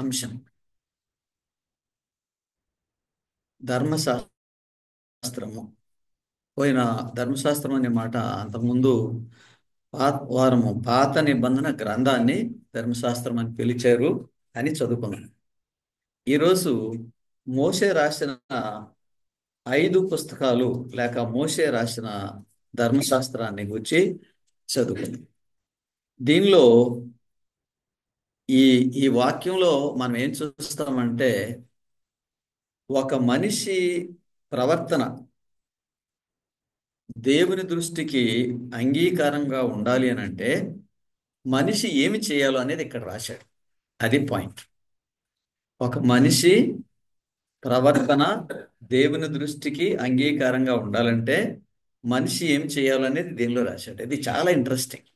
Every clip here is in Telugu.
అంశం. ధర్మశాస్త్రము. పోయిన ధర్మశాస్త్రం అనే మాట అంతకుముందు పాత నిబంధన గ్రంథాన్ని ధర్మశాస్త్రం అని పిలిచారు అని చదువుకున్నాం. ఈరోజు మోషే రాసిన 5 పుస్తకాలు లేక మోషే రాసిన ధర్మశాస్త్రాన్ని గురించి చదువుకున్నాం. దీనిలో ఈ ఈ వాక్యంలో మనం ఏం చూస్తామంటే, ఒక మనిషి ప్రవర్తన దేవుని దృష్టికి అంగీకారంగా ఉండాలి అని అంటే మనిషి ఏమి చేయాలో అనేది ఇక్కడ రాశాడు. అది పాయింట్. ఒక మనిషి ప్రవర్తన దేవుని దృష్టికి అంగీకారంగా ఉండాలంటే మనిషి ఏం చేయాలనేది దీనిలో రాశాడు. ఇది చాలా ఇంట్రెస్టింగ్.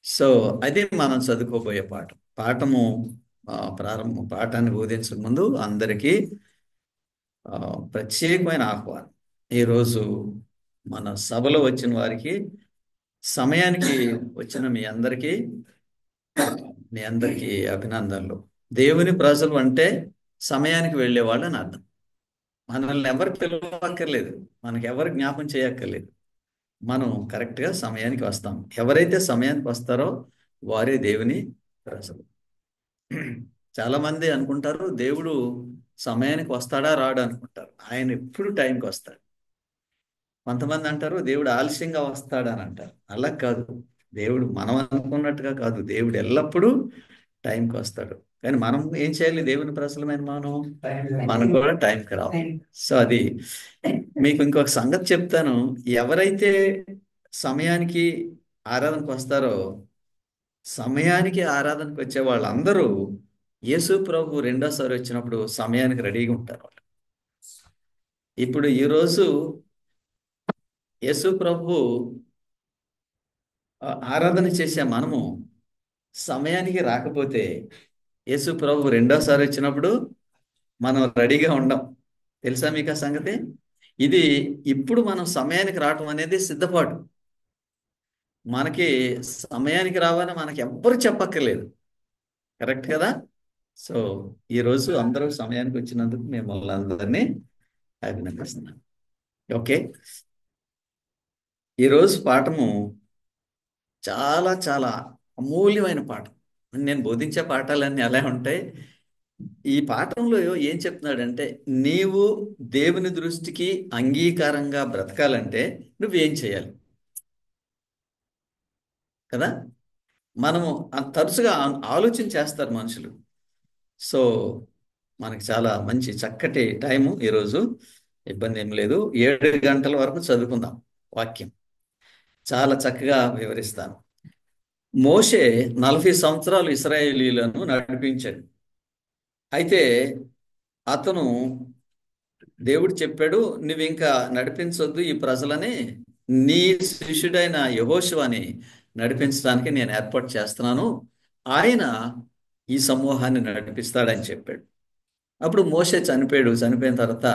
సో అది మనం చదువుకోబోయే పాఠము. పాఠాన్ని బోధించక ముందు అందరికీ ప్రత్యేకమైన ఆహ్వానం. ఈరోజు మన సభలో వచ్చిన వారికి, సమయానికి వచ్చిన మీ అందరికీ అభినందనలు. దేవుని ప్రజలు అంటే సమయానికి వెళ్ళేవాళ్ళు అని అర్థం. మనల్ని ఎవరు పిలవక్కర్లేదు, మనకి ఎవరు జ్ఞాపం చేయక్కర్లేదు. మనం కరెక్ట్గా సమయానికి వస్తాం. ఎవరైతే సమయానికి వస్తారో వారే దేవుని ప్రజలు. చాలా మంది అనుకుంటారు దేవుడు సమయానికి వస్తాడా రాడు అనుకుంటారు. ఆయన ఎప్పుడు టైంకి వస్తాడు. కొంతమంది అంటారు దేవుడు ఆలస్యంగా వస్తాడని అంటారు. అలా కాదు. దేవుడు మనం అనుకున్నట్టుగా కాదు. దేవుడు ఎల్లప్పుడూ టైంకి వస్తాడు. కానీ మనం ఏం చేయాలి? దేవుని ప్రజలమైన మనం కూడా టైంకి రావాలి. సో అది మీకు ఇంకొక సంగతి చెప్తాను. ఎవరైతే సమయానికి ఆరాధనకు వస్తారో, సమయానికి ఆరాధనకు వచ్చే వాళ్ళందరూ యేసు ప్రభు రెండోసారి వచ్చినప్పుడు సమయానికి రెడీగా ఉంటారు. ఇప్పుడు ఈరోజు యేసు ప్రభు ఆరాధన చేసే మనము సమయానికి రాకపోతే యేసు ప్రభు రెండోసారి వచ్చినప్పుడు మనం రెడీగా ఉండం. తెలుసా మీకు ఆ సంగతి? ఇది ఇప్పుడు మనం సమయానికి రావటం అనేది సిద్ధపాటు. మనకి సమయానికి రావాలని మనకి ఎవ్వరు చెప్పక్కర్లేదు. కరెక్ట్ కదా? సో ఈరోజు అందరూ సమయానికి వచ్చినందుకు మేము వాళ్ళందరినీ అభినందిస్తున్నాం. ఓకే, ఈరోజు పాఠము చాలా చాలా అమూల్యమైన పాఠం. నేను బోధించే పాఠాలన్నీ అలా ఉంటాయి. ఈ పాఠంలో ఏం చెప్తున్నాడంటే, నీవు దేవుని దృష్టికి అంగీకారంగా బ్రతకాలంటే నువ్వేం చేయాలి కదా? మనము తరచుగా ఆలోచన చేస్తారు మనుషులు. సో మనకి చాలా మంచి చక్కటి టైము ఈరోజు. ఇబ్బంది ఏం లేదు. 7 గంటల వరకు చదువుకుందాం వాక్యం. చాలా చక్కగా వివరిస్తాను. మోషే 40 సంవత్సరాలు ఇశ్రాయేలీలను నడిపించాడు. అయితే అతను, దేవుడు చెప్పాడు, నువ్వు ఇంకా నడిపించొద్దు ఈ ప్రజలని, నీ శిష్యుడైన యెహోషువని నడిపించడానికి నేను ఏర్పాటు చేస్తున్నాను, ఆయన ఈ సమూహాన్ని నడిపిస్తాడని చెప్పాడు. అప్పుడు మోషే చనిపోయాడు. చనిపోయిన తర్వాత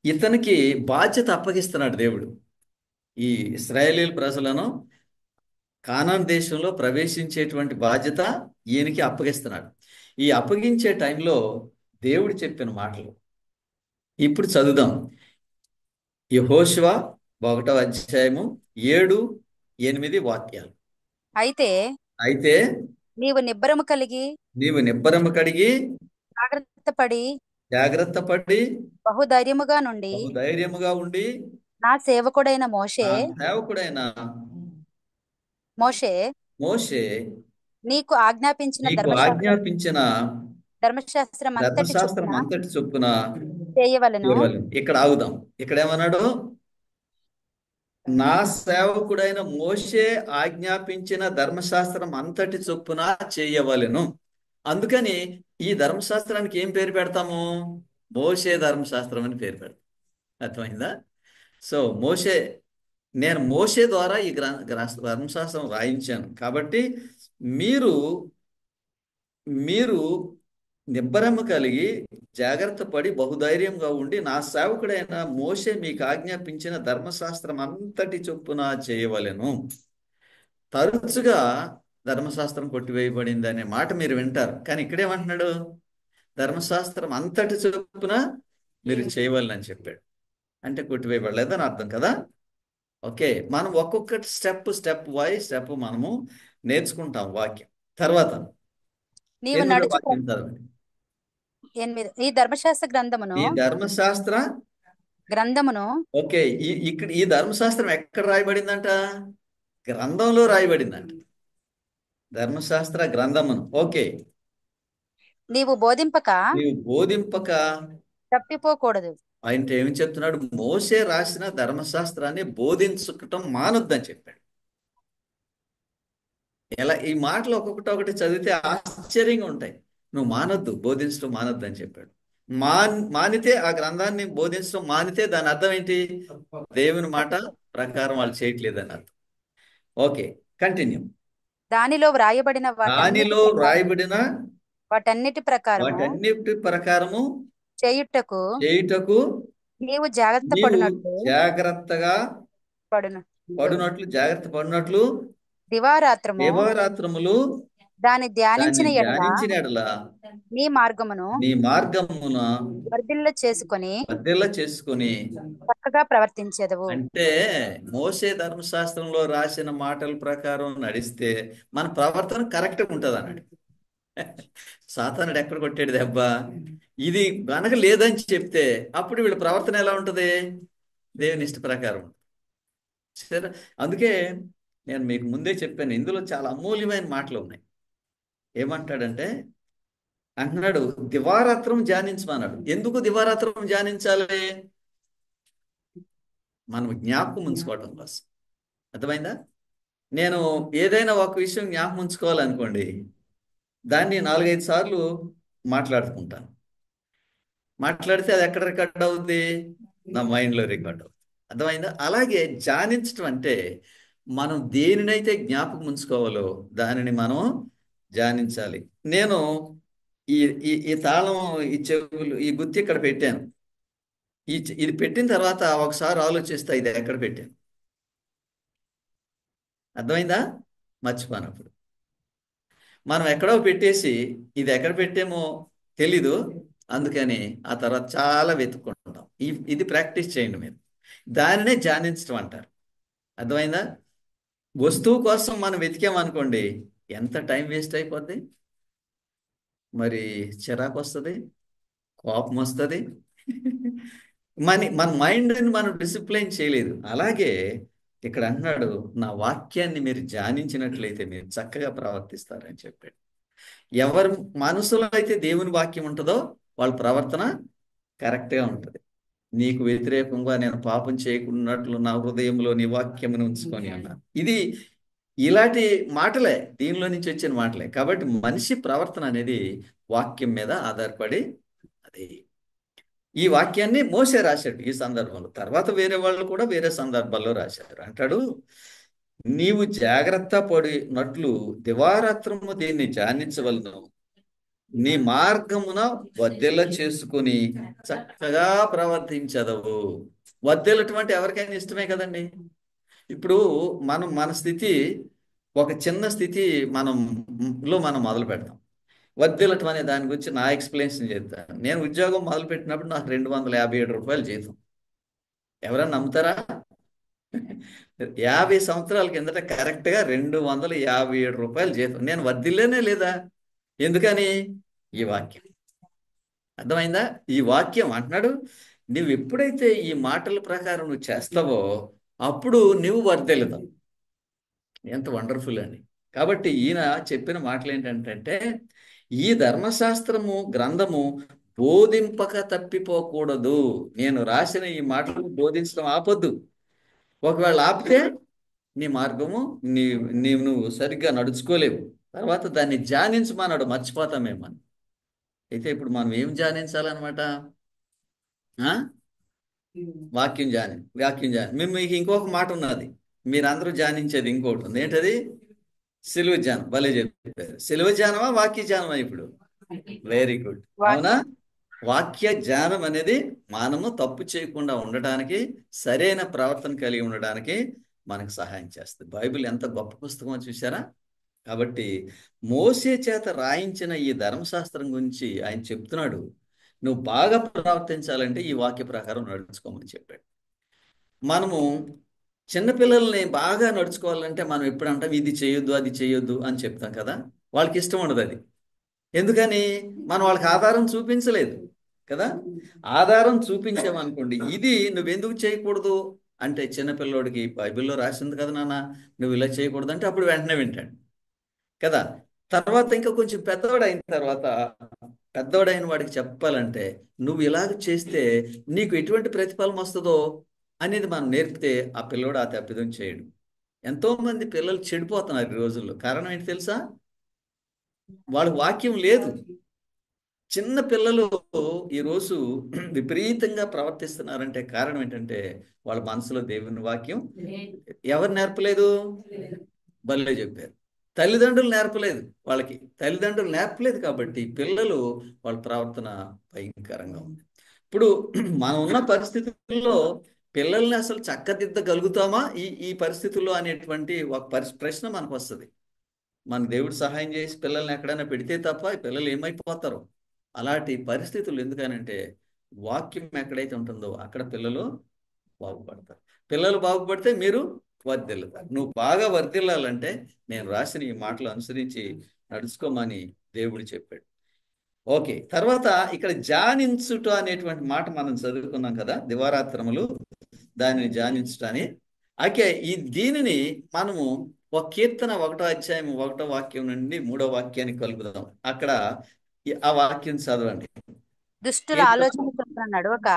ఇతనికి బాధ్యత అప్పగిస్తున్నాడు దేవుడు. ఈ ఇశ్రాయేలీల ప్రజలను కానాన్ దేశంలో ప్రవేశించేటువంటి బాధ్యత ఈయనకి అప్పగిస్తున్నాడు. ఈ అప్పగించే టైంలో దేవుడు చెప్పిన మాటలు ఇప్పుడు చదువుదాం. యెహోషువ 1వ అధ్యాయము 7, 8 వాక్యాలు. అయితే అయితే నీవు నిబ్బరము కలిగి జాగ్రత్త పడి బహుధైర్యముగా ఉండి నా సేవకుడైన మోషే నా సేవకుడైన మోషే నీకు ఆజ్ఞాపించిన ఆజ్ఞాపించిన ధర్మశాస్త్రం ధర్మశాస్త్రం అంతటి చొప్పున చేయవలెను. ఇక్కడ ఆగుదాం. ఇక్కడ ఏమన్నాడు? నా సేవకుడైన మోషే ఆజ్ఞాపించిన ధర్మశాస్త్రం అంతటి చొప్పున చేయవలెను. అందుకని ఈ ధర్మశాస్త్రానికి ఏం పేరు పెడతాము? మోషే ధర్మశాస్త్రం అని పేరు పెడతాం. అర్థమైందా? సో నేను మోషే ద్వారా ఈ ధర్మశాస్త్రం రాయించాను. కాబట్టి మీరు నిబ్బరము కలిగి జాగ్రత్త పడి బహుధైర్యంగా ఉండి నా సేవకుడైన మోషే మీకు ఆజ్ఞాపించిన ధర్మశాస్త్రం అంతటి చొప్పున చేయవలెను. తరచుగా ధర్మశాస్త్రం కొట్టివేయబడింది అనే మాట మీరు వింటారు. కానీ ఇక్కడేమంటున్నాడు? ధర్మశాస్త్రం అంతటి చొప్పున మీరు చేయవాలని చెప్పాడు. అంటే కొట్టివేయబడలేదని అర్థం కదా. ఓకే, మనం ఒక్కొక్క స్టెప్ స్టెప్ మనము నేర్చుకుంటాం వాక్యం. తర్వాత నీవు 8వ నడుచు వాక్యం చదవండి. 8 ఈ ధర్మశాస్త్ర గ్రంథమును ఈ ధర్మశాస్త్ర గ్రంథమును ఓకే, ఇక్కడ ఈ ధర్మశాస్త్రం ఎక్కడ రాయబడిందంట? గ్రంథంలో రాయబడిందంట. ధర్మశాస్త్ర గ్రంథమును. ఓకే, నీవు బోధింపక నీవు బోధింపక. తప్పిపోకూడదు. ఆయన ఏమి చెప్తున్నాడు? మోషే రాసిన ధర్మశాస్త్రాన్ని బోధించటం మానొద్దని చెప్పాడు. ఎలా ఈ మాటలు ఒక్కొక్కటి చదివితే ఆశ్చర్యంగా ఉంటాయి. నువ్వు మానొద్దు, బోధించడం మానొద్దు అని చెప్పాడు. మానితే, ఆ గ్రంథాన్ని బోధించడం మానితే దాని అర్థం ఏంటి? దేవుని మాట ప్రకారం వాళ్ళు చేయట్లేదని అర్థం. Okay, continue. దానిలో వ్రాయబడిన దానిలో రాయబడిన వాటన్నిటి ప్రకారము వాటన్నిటి ప్రకారము చేయుటకు చేయుటకు నీవు జాగ్రత్త నీవు పడినట్లు జాగ్రత్త పడినట్లు దివారాత్రము దివారాత్రములు దాన్ని దాన్ని ధ్యానించిన ఎడల ధ్యానించిన ఎడల నీ మార్గమును నీ మార్గమున వర్ధిల్ల చేసుకొని వర్ధిల్ల చేసుకుని. చక్కగా ప్రవర్తించెదవు. అంటే మోషే ధర్మశాస్త్రంలో రాసిన మాటల ప్రకారం నడిస్తే మన ప్రవర్తన కరెక్ట్గా ఉంటుంది అన్నాడు. సాతానుడు ఎక్కడ కొట్టాడు దెబ్బ? ఇది గనక లేదని చెప్తే అప్పుడు వీళ్ళ ప్రవర్తన ఎలా ఉంటుంది? దేవుని ఇష్ట ప్రకారం. సరే, అందుకే నేను మీకు ముందే చెప్పాను, ఇందులో చాలా అమూల్యమైన మాటలు ఉన్నాయి. ఏమంటాడంటే, అంటున్నాడు దివారాత్రం ధ్యానించమన్నాడు. ఎందుకు దివారాత్రం ధ్యానించాలి? మనం జ్ఞాపకం ఉంచుకోవటం కోసం. అర్థమైందా? నేను ఏదైనా ఒక విషయం జ్ఞాపకం ఉంచుకోవాలనుకోండి, దాన్ని 4-5 సార్లు మాట్లాడుకుంటాను. మాట్లాడితే అది ఎక్కడ రికార్డ్ అవుద్ది? నా మైండ్లో రికార్డ్ అవుతుంది. అర్థమైందా? అలాగే ధ్యానించటం అంటే మనం దేనినైతే జ్ఞాపకం ఉంచుకోవాలో దానిని మనం ధ్యానించాలి. నేను ఈ ఈ ఈ తాళం, ఈ చెవులు, ఈ గుత్తి ఇక్కడ పెట్టాను. ఇది పెట్టిన తర్వాత ఒకసారి ఆలోచిస్తా ఇది ఎక్కడ పెట్టాను. అర్థమైందా? మర్చిపోనప్పుడు మనం ఎక్కడో పెట్టేసి ఇది ఎక్కడ పెట్టామో తెలీదు, అందుకని ఆ తర్వాత చాలా వెతుక్కుంటాం. ఇది ప్రాక్టీస్ చేయండి మీరు. దానినే ధ్యానించడం అంటారు. అర్థమైందా? వస్తువు కోసం మనం వెతికామనుకోండి, ఎంత టైం వేస్ట్ అయిపోద్ది, మరి చిరాకు వస్తుంది, కోపం వస్తుంది. మన మైండ్ని మనం డిసిప్లైన్ చేయలేదు. అలాగే ఇక్కడ అంటున్నాడు, నా వాక్యాన్ని మీరు ధ్యానించినట్లయితే మీరు చక్కగా ప్రవర్తిస్తారని చెప్పాడు. ఎవరి మనసులో అయితే దేవుని వాక్యం ఉంటుందో వాళ్ళ ప్రవర్తన కరెక్ట్గా ఉంటుంది. నీకు వ్యతిరేకంగా నేను పాపం చేయకున్నట్లు నా హృదయంలో నీ వాక్యమును ఉంచుకొని అన్నాను. ఇలాంటి మాటలే, దీనిలో నుంచి వచ్చిన మాటలే. కాబట్టి మనిషి ప్రవర్తన అనేది వాక్యం మీద ఆధారపడి అది. ఈ వాక్యాన్ని మోసే రాశాడు ఈ సందర్భంలో. తర్వాత వేరే వాళ్ళు కూడా వేరే సందర్భాల్లో రాశారు. అంటాడు, నీవు జాగ్రత్త పడినట్లు దివారాత్రము దీన్ని ధ్యానించవలను, నీ మార్గమున వర్ధిల్ల చేసుకుని చక్కగా ప్రవర్తించదవు. వర్ధిల్లటువంటి ఎవరికైనా ఇష్టమే కదండి. ఇప్పుడు మన స్థితి ఒక చిన్న స్థితి మనం మొదలు పెడతాం. వర్ధిల్లటం అనే దాని గురించి నా ఎక్స్ప్లెనేషన్ చేస్తాను. నేను ఉద్యోగం మొదలు పెట్టినప్పుడు నాకు 257 రూపాయలు జీతం. ఎవరైనా నమ్ముతారా? 50 సంవత్సరాల కిందట కరెక్ట్గా 257 రూపాయలు జీతం. నేను వర్ధిల్లేనే లేదా? ఎందుకని? ఈ వాక్యం. అర్థమైందా? ఈ వాక్యం అంటున్నాడు, నువ్వు ఎప్పుడైతే ఈ మాటల ప్రకారం నువ్వు చేస్తావో అప్పుడు నువ్వు వర్ధిల్లుతావు. ఎంత వండర్ఫుల్ అని. కాబట్టి ఈయన చెప్పిన మాటలు ఏంటంటే, ఈ ధర్మశాస్త్రము గ్రంథము బోధింపక తప్పిపోకూడదు. నేను రాసిన ఈ మాటలు బోధించడం ఆపొద్దు. ఒకవేళ ఆపితే నీ మార్గము నువ్వు సరిగ్గా నడుచుకోలేవు. తర్వాత దాన్ని ధ్యానించమన్నాడు, మర్చిపోతామేమో. అయితే ఇప్పుడు మనం ఏం ధ్యానించాలన్నమాట? వాక్యం ధ్యానం. మీకు ఇంకొక మాట ఉన్నది, మీరందరూ ధ్యానించేది ఇంకోటి ఉంది. ఏంటది? సిలువ ధ్యానం. భలే చెప్పారు. సిలువ ధ్యానమా వాక్య ధ్యానమా? ఇప్పుడు వెరీ గుడ్. అవునా? వాక్య ధ్యానం అనేది మనము తప్పు చేయకుండా ఉండడానికి, సరైన ప్రవర్తన కలిగి ఉండడానికి మనకు సహాయం చేస్తుంది. బైబిల్ ఎంత గొప్ప పుస్తకమో చూసారా? కాబట్టి మోషే చేత రాయించిన ఈ ధర్మశాస్త్రం గురించి ఆయన చెప్తున్నాడు, నువ్వు బాగా ప్రవర్తించాలంటే ఈ వాక్య ప్రకారం నడుచుకోమని చెప్పాడు. మనము చిన్నపిల్లల్ని బాగా నడుచుకోవాలంటే మనం ఎప్పుడు అంటాం ఇది చేయొద్దు అది చేయొద్దు అని చెప్తాం కదా. వాళ్ళకి ఇష్టం ఉండదు అది. ఎందుకని? మనం వాళ్ళకి ఆధారం చూపించలేదు కదా. ఆధారం చూపించామనుకోండి, ఇది నువ్వెందుకు చేయకూడదు అంటే, చిన్నపిల్లోడికి బైబిల్లో రాసింది కదా నాన్న, నువ్వు ఇలా చేయకూడదు అంటే అప్పుడు వెంటనే వింటాడు కదా. తర్వాత ఇంకా కొంచెం పెద్దవాడు అయిన తర్వాత, పెద్దవాడైన వాడికి చెప్పాలంటే, నువ్వు ఇలాగ చేస్తే నీకు ఎటువంటి ప్రతిఫలం వస్తుందో అనేది మనం నేర్పితే ఆ పిల్లోడు ఆ తప్పిదం చేయడు. ఎంతో మంది పిల్లలు చెడిపోతున్నారు ఈ రోజుల్లో. కారణం ఏంటి తెలుసా? వాళ్ళకి వాక్యం లేదు. చిన్న పిల్లలు ఈరోజు విపరీతంగా ప్రవర్తిస్తున్నారంటే కారణం ఏంటంటే, వాళ్ళ మనసులో దేవుని వాక్యం ఎవరు నేర్పలేదు? బల్లే చెప్పారు. తల్లిదండ్రులు నేర్పలేదు వాళ్ళకి. తల్లిదండ్రులు నేర్పలేదు కాబట్టి పిల్లలు వాళ్ళ ప్రవర్తన భయంకరంగా ఉంది. ఇప్పుడు మనం ఉన్న పరిస్థితుల్లో పిల్లల్ని అసలు చక్కదిద్దగలుగుతామా ఈ ఈ పరిస్థితుల్లో అనేటువంటి ఒక ప్రశ్న మనకు వస్తుంది. మన దేవుడు సహాయం చేసి పిల్లల్ని ఎక్కడైనా పెడితే తప్ప ఈ పిల్లలు ఏమైపోతారు. అలాంటి పరిస్థితులు ఎందుకనంటే, వాక్యం ఎక్కడైతే ఉంటుందో అక్కడ పిల్లలు బాగుపడతారు. పిల్లలు బాగుపడితే మీరు వర్ధిల్లుతారు. నువ్వు బాగా వర్ధిల్లాలంటే నేను రాసిన ఈ మాటలు అనుసరించి నడుచుకోమని దేవుడు చెప్పాడు. ఓకే, తర్వాత ఇక్కడ ధ్యానించుట అనేటువంటి మాట మనం చదువుకున్నాం కదా, దివారాత్రములు దానిని ధ్యానించుట అని. అయితే దీనిని మనము ఒక కీర్తన 1వ అధ్యాయం 1వ వాక్యం నుండి 3వ వాక్యానికి కలుపుదాం. అక్కడ ఆ వాక్యం చదవండి. దుష్టుల కీర్తన ఆలోచన చొప్పున నడవక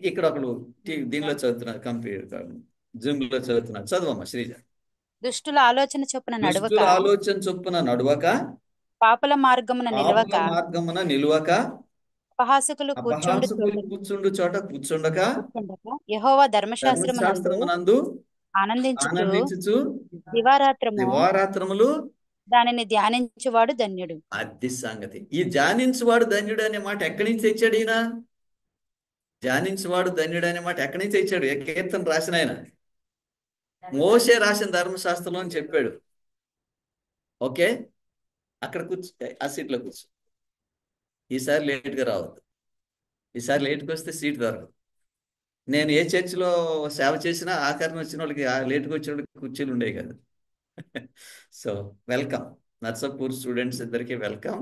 ఇక్కడ ఒకడు దీనిలో చదువుతున్నారు, కంప్యూటర్ జూమ్ లో చదువుతున్నారు. చదవమ్మా శ్రీజ. దుష్టుల ఆలోచన చొప్పున నడవక, దుష్టుల ఆలోచన చొప్పున నడవక, పాపుల మార్గమున నిలవక, పాపుల మార్గమున నిలువక, అపహాసకులు కూర్చుండు అపహాసకులు చోట కూర్చుండు చోట కూర్చుండక, కూర్చుండక, యెహోవా ధర్మశాస్త్రమునందు ధర్మశాస్త్రమునందు ఆనందించుచు ఆనందించుచు దివారాత్రము దివారాత్రములు. దానిని ధ్యానించువాడు ధన్యుడు. అది సంగతి. ఈ ధ్యానించువాడు ధన్యుడు అనే మాట ఎక్కడి నుంచి తెచ్చాడు ఈయన? ధ్యానించువాడు ధన్యుడు అనే మాట ఎక్కడి నుంచి తెచ్చాడు? ఏ కీర్తన రాసిన ఆయన? మోషే రాసిన ధర్మశాస్త్రంలో అని చెప్పాడు. ఓకే, అక్కడ కూర్చో, ఆ సీట్లో కూర్చో. ఈసారి లేట్గా రావద్దు. ఈసారి లేట్కి వస్తే సీట్ దొరకదు. నేను ఏ చర్చిలో సేవ చేసినా ఆఖరిని వచ్చిన వాళ్ళకి, లేట్గా వచ్చిన వాళ్ళకి కుర్చీలు ఉండేవి కదా. సో వెల్కమ్, నర్సాపూర్ స్టూడెంట్స్ ఇద్దరికి వెల్కమ్.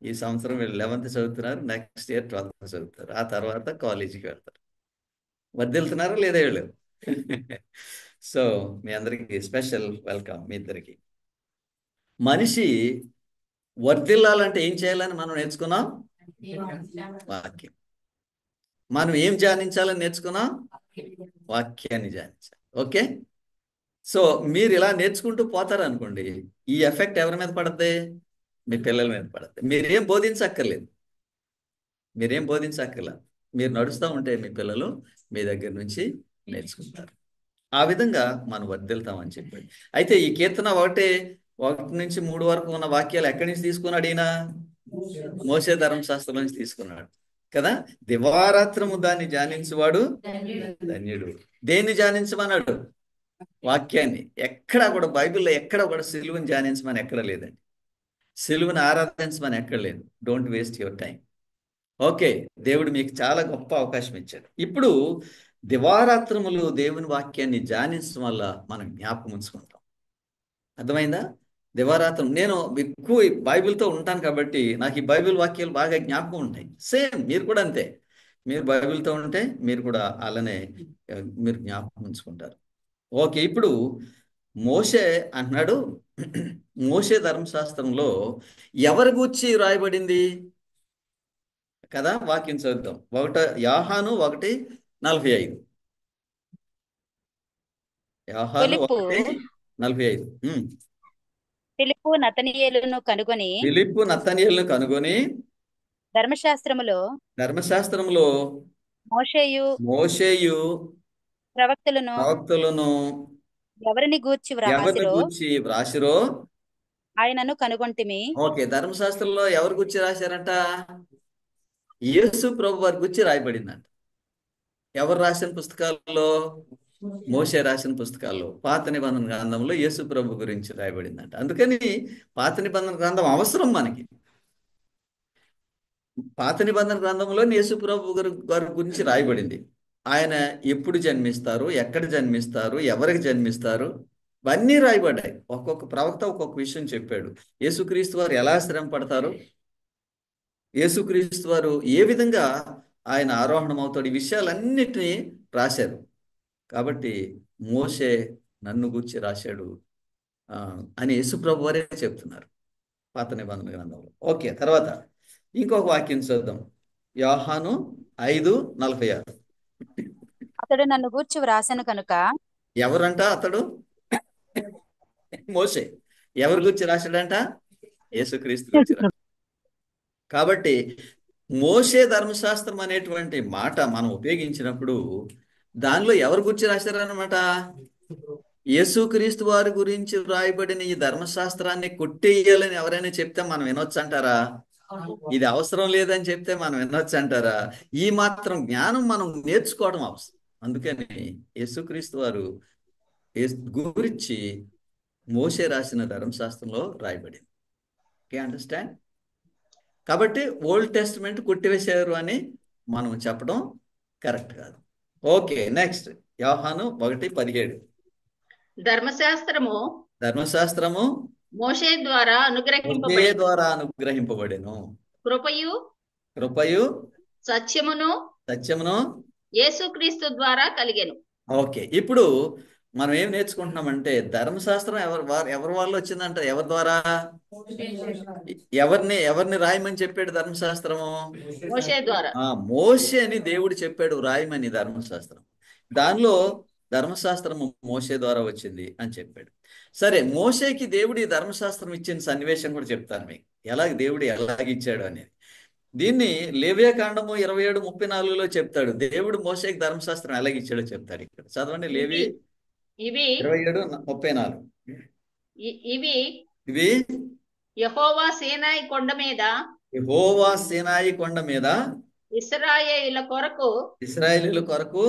ఈ సంవత్సరం వీళ్ళు 11th చదువుతున్నారు, నెక్స్ట్ ఇయర్ 12th చదువుతారు, ఆ తర్వాత కాలేజీకి వెళ్తారు. వదిలుతున్నారా లేదా వీళ్ళు? సో మీ అందరికి స్పెషల్ వెల్కమ్ మీ ఇద్దరికి. మనిషి వర్ధిల్లాలంటే ఏం చేయాలని మనం నేర్చుకున్నాం? వాక్యం. మనం ఏం ధ్యానించాలని నేర్చుకున్నాం? వాక్యాన్ని ధ్యానించాలి. ఓకే, సో మీరు ఇలా నేర్చుకుంటూ పోతారు అనుకోండి, ఈ ఎఫెక్ట్ ఎవరి మీద పడుతుంది? మీ పిల్లల మీద పడుతుంది. మీరేం బోధించక్కర్లేదు. మీరు నడుస్తూ ఉంటే మీ పిల్లలు మీ దగ్గర నుంచి నేర్చుకుంటారు. ఆ విధంగా మనం వర్ధిల్తామని చెప్పాడు. అయితే ఈ కీర్తన 1 నుంచి 3 వరకు ఉన్న వాక్యాలు ఎక్కడి నుంచి తీసుకున్నాడు ఈయన? మోషే ధర్మశాస్త్రం నుంచి తీసుకున్నాడు కదా. దివారాత్రము దాన్ని ధ్యానించువాడు ధన్యుడు. దేన్ని ధ్యానించమన్నాడు? వాక్యాన్ని. ఎక్కడా కూడా బైబిల్లో ఎక్కడ కూడా సిలువని ధ్యానించమని ఎక్కడ లేదండి. సిలువని ఆరాధించమని ఎక్కడ లేదు. Don't waste your time. Okay, దేవుడు మీకు చాలా గొప్ప అవకాశం ఇచ్చాడు. ఇప్పుడు దివారాత్రములు దేవుని వాక్యాన్ని ధ్యానించడం వల్ల మనం జ్ఞాపకం ఉంచుకుంటాం. అర్థమైందా? దివారాత్రం నేను ఎక్కువ బైబిల్తో ఉంటాను కాబట్టి నాకు ఈ బైబిల్ వాక్యాలు బాగా జ్ఞాపకం ఉంటాయి. సేమ్ మీరు కూడా అంతే. మీరు బైబిల్తో ఉంటే మీరు కూడా అలానే మీరు జ్ఞాపకం ఉంచుకుంటారు. ఓకే, ఇప్పుడు మోషే అంటున్నాడు, మోషే ధర్మశాస్త్రంలో ఎవరి గూర్చి రాయబడింది కదా? వాక్యం చదువుతాం. యోహాను 1:45. యోహాను ఫిలిప్పు 1:45. ఫిలిప్పు నతనీయేలును కనుగొని ఫిలిప్పు నతనీయేలును కనుగొని ధర్మశాస్త్రములో మోషేయు మోషేయు ప్రవక్తలను ప్రవక్తలను ఎవరిని గూర్చి వ్రాసిరో ఆయనను కనుగొంటిమి. ఓకే, ధర్మశాస్త్రంలో ఎవరి గురించి రాశారంట? యేసు ప్రభు వారి గురించి రాయబడిందంట. ఎవరు రాసిన పుస్తకాల్లో? మోషే రాసిన పుస్తకాల్లో పాత నిబంధన గ్రంథంలో యేసు ప్రభు గురించి రాయబడిందంట. అందుకని పాత నిబంధన గ్రంథం అవసరం మనకి. పాత నిబంధన గ్రంథంలో యేసు ప్రభు గారి గురించి రాయబడింది. ఆయన ఎప్పుడు జన్మిస్తారు, ఎక్కడ జన్మిస్తారు, ఎవరికి జన్మిస్తారు, ఇవన్నీ రాయబడ్డాయి. ఒక్కొక్క ప్రవక్త ఒక్కొక్క విషయం చెప్పాడు. యేసుక్రీస్తు వారు ఎలా శ్రమ పడతారు, యేసుక్రీస్తు వారు ఏ విధంగా ఆయన ఆరోహణం అవుతాడు, ఈ విషయాలన్నిటినీ రాశారు. కాబట్టి మోషే నన్ను గూర్చి రాశాడు అని యేసుప్రభు వారే చెప్తున్నారు పాత నిబంధన గ్రంథంలో. ఓకే, తర్వాత ఇంకొక వాక్యం చూద్దాం. యోహాను 5:46. అతడు నన్ను గూర్చి వ్రాసెను కనుక. ఎవరంట అతడు? మోషే. ఎవరి గురించి రాశాడంట? యేసుక్రీస్తు గురించి రాశాడు. కాబట్టి మోషే ధర్మశాస్త్రం అనేటువంటి మాట మనం ఉపయోగించినప్పుడు దానిలో ఎవరి గురించి రాశారనమాట? యేసుక్రీస్తు వారి గురించి రాయబడిన ఈ ధర్మశాస్త్రాన్ని కొట్టేయాలని ఎవరైనా చెప్తే మనం వినొచ్చు అంటారా? ఇది అవసరం లేదని చెప్తే మనం వినొచ్చు అంటారా? ఈ మాత్రం జ్ఞానం మనం నేర్చుకోవడం అవసరం. అందుకని యేసుక్రీస్తు వారు గురించి మోషే రాసిన ధర్మశాస్త్రంలో రాయబడింది. Okay, understand? కాబట్టి ఓల్డ్ టెస్ట్మెంట్ కొట్టివేశారు అని మనం చెప్పడం కరెక్ట్ కాదు. ఓకే, నెక్స్ట్ యోహాను 1:17. ధర్మశాస్త్రము మోషే మోషే ద్వారా అనుగ్రహింపబడెను. కృపయు సత్యమును యేసుక్రీస్తు ద్వారా కలిగెను. ఓకే, ఇప్పుడు మనం ఏం నేర్చుకుంటున్నామంటే ధర్మశాస్త్రం ఎవరి వాళ్ళు వచ్చిందంట? ఎవరి ద్వారా? ఎవరిని రాయమని చెప్పాడు ధర్మశాస్త్రము? మోషే ద్వారా. మోషే అని దేవుడు చెప్పాడు రాయమని ధర్మశాస్త్రం. దానిలో ధర్మశాస్త్రము మోషే ద్వారా వచ్చింది అని చెప్పాడు. సరే, మోషేకి దేవుడు ఈ ధర్మశాస్త్రం ఇచ్చిన సన్నివేశం కూడా చెప్తాను మీకు, దేవుడు ఎలాగిచ్చాడు అనేది. దీన్ని లేవియాకాండము 27:34లో చెప్తాడు. దేవుడు మోషేకి ధర్మశాస్త్రం ఎలాగిచ్చాడో చెప్తాడు. ఇక్కడ చదవండి, లేవి 27:34. ఇవి యెహోవా సీనాయి కొండ మీద ఇశ్రాయేలీయుల కొరకు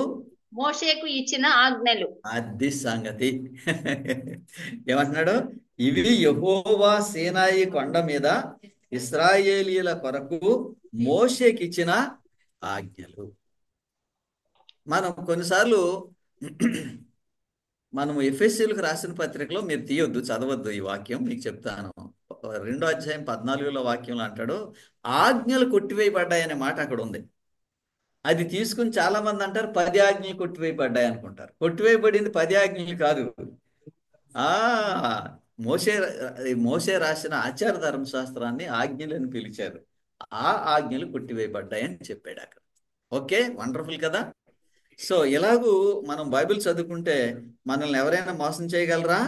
మోషేకు ఇచ్చిన ఆజ్ఞలు. అది సంగతి. ఏమంటున్నాడు? ఇవి యెహోవా సీనాయి కొండ మీద ఇశ్రాయేలీయుల కొరకు మోషేకి ఇచ్చిన ఆజ్ఞలు. మనం కొన్నిసార్లు మనము ఎఫెసీయులకు రాసిన పత్రికలో, మీరు తీయొద్దు, చదవద్దు ఈ వాక్యం, మీకు చెప్తాను. 2:14 వాక్యంలో అంటాడు, ఆజ్ఞలు కొట్టివేయబడ్డాయనే మాట అక్కడ ఉంది. అది తీసుకుని చాలా మంది అంటారు 10 ఆజ్ఞలు కొట్టివేయబడ్డాయి అనుకుంటారు. కొట్టివేయబడింది 10 ఆజ్ఞలు కాదు. మోషే రాసిన ఆచార ధర్మశాస్త్రాన్ని ఆజ్ఞలని పిలిచారు. ఆ ఆజ్ఞలు కొట్టివేయబడ్డాయని చెప్పాడు అక్కడ. ఓకే, వండర్ఫుల్ కదా. సో ఇలాగూ మనం బైబిల్ చదువుకుంటే మనల్ని ఎవరైనా మోసం చేయగలరా?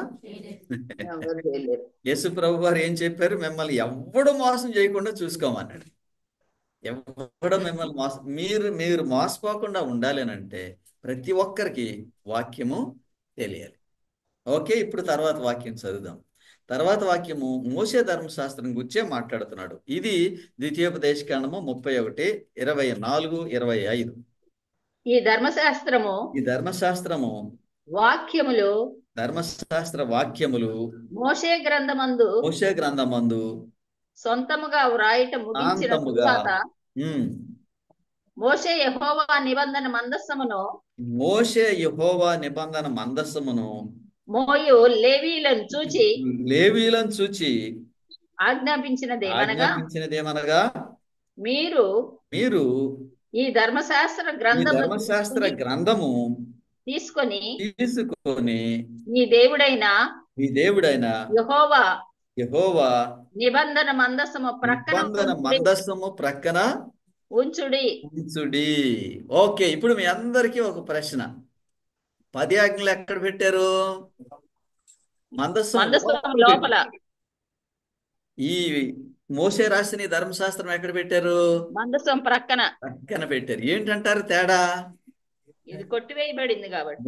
యేసు ప్రభు వారు ఏం చెప్పారు? మిమ్మల్ని ఎవడు మోసం చేయకుండా చూసుకోమన్నాడు. ఎవడో మిమ్మల్ని మీరు మోసపోకుండా ఉండాలి అంటే ప్రతి ఒక్కరికి వాక్యము తెలియాలి. ఓకే, ఇప్పుడు తర్వాత వాక్యం చదువుదాం. తర్వాత వాక్యము మోషే ధర్మశాస్త్రం గురించే మాట్లాడుతున్నాడు. ఇది ద్వితీయోపదేశకాండము 31:24-25. ఈ ధర్మశాస్త్రము ధర్మశాస్త్ర వాక్యములు మోషే గ్రంథమందు సొంతముగా వ్రాయట ముగించిన తరువాత మోషే యెహోవా నిబంధన మందస్సమును మోయు లేవీయులను చూచి ఆజ్ఞాపించినదేమనగా మీరు ఈ ధర్మశాస్త్ర గ్రంథము తీసుకొని మీ దేవుడైన యెహోవా నిబంధన మందస్సము ప్రక్కన ఉంచుడి. ఓకే, ఇప్పుడు మీ అందరికీ ఒక ప్రశ్న. 10 ఆజ్ఞలు ఎక్కడ పెట్టారు? మందస్సం లోపల. ఈ మోషే రాసిన ధర్మశాస్త్రం ఎక్కడ పెట్టారు? మందసం ప్రక్కన పెట్టారు. ఏంటంటారు తేడా? ఇది కొట్టివేయబడింది కాబట్టి.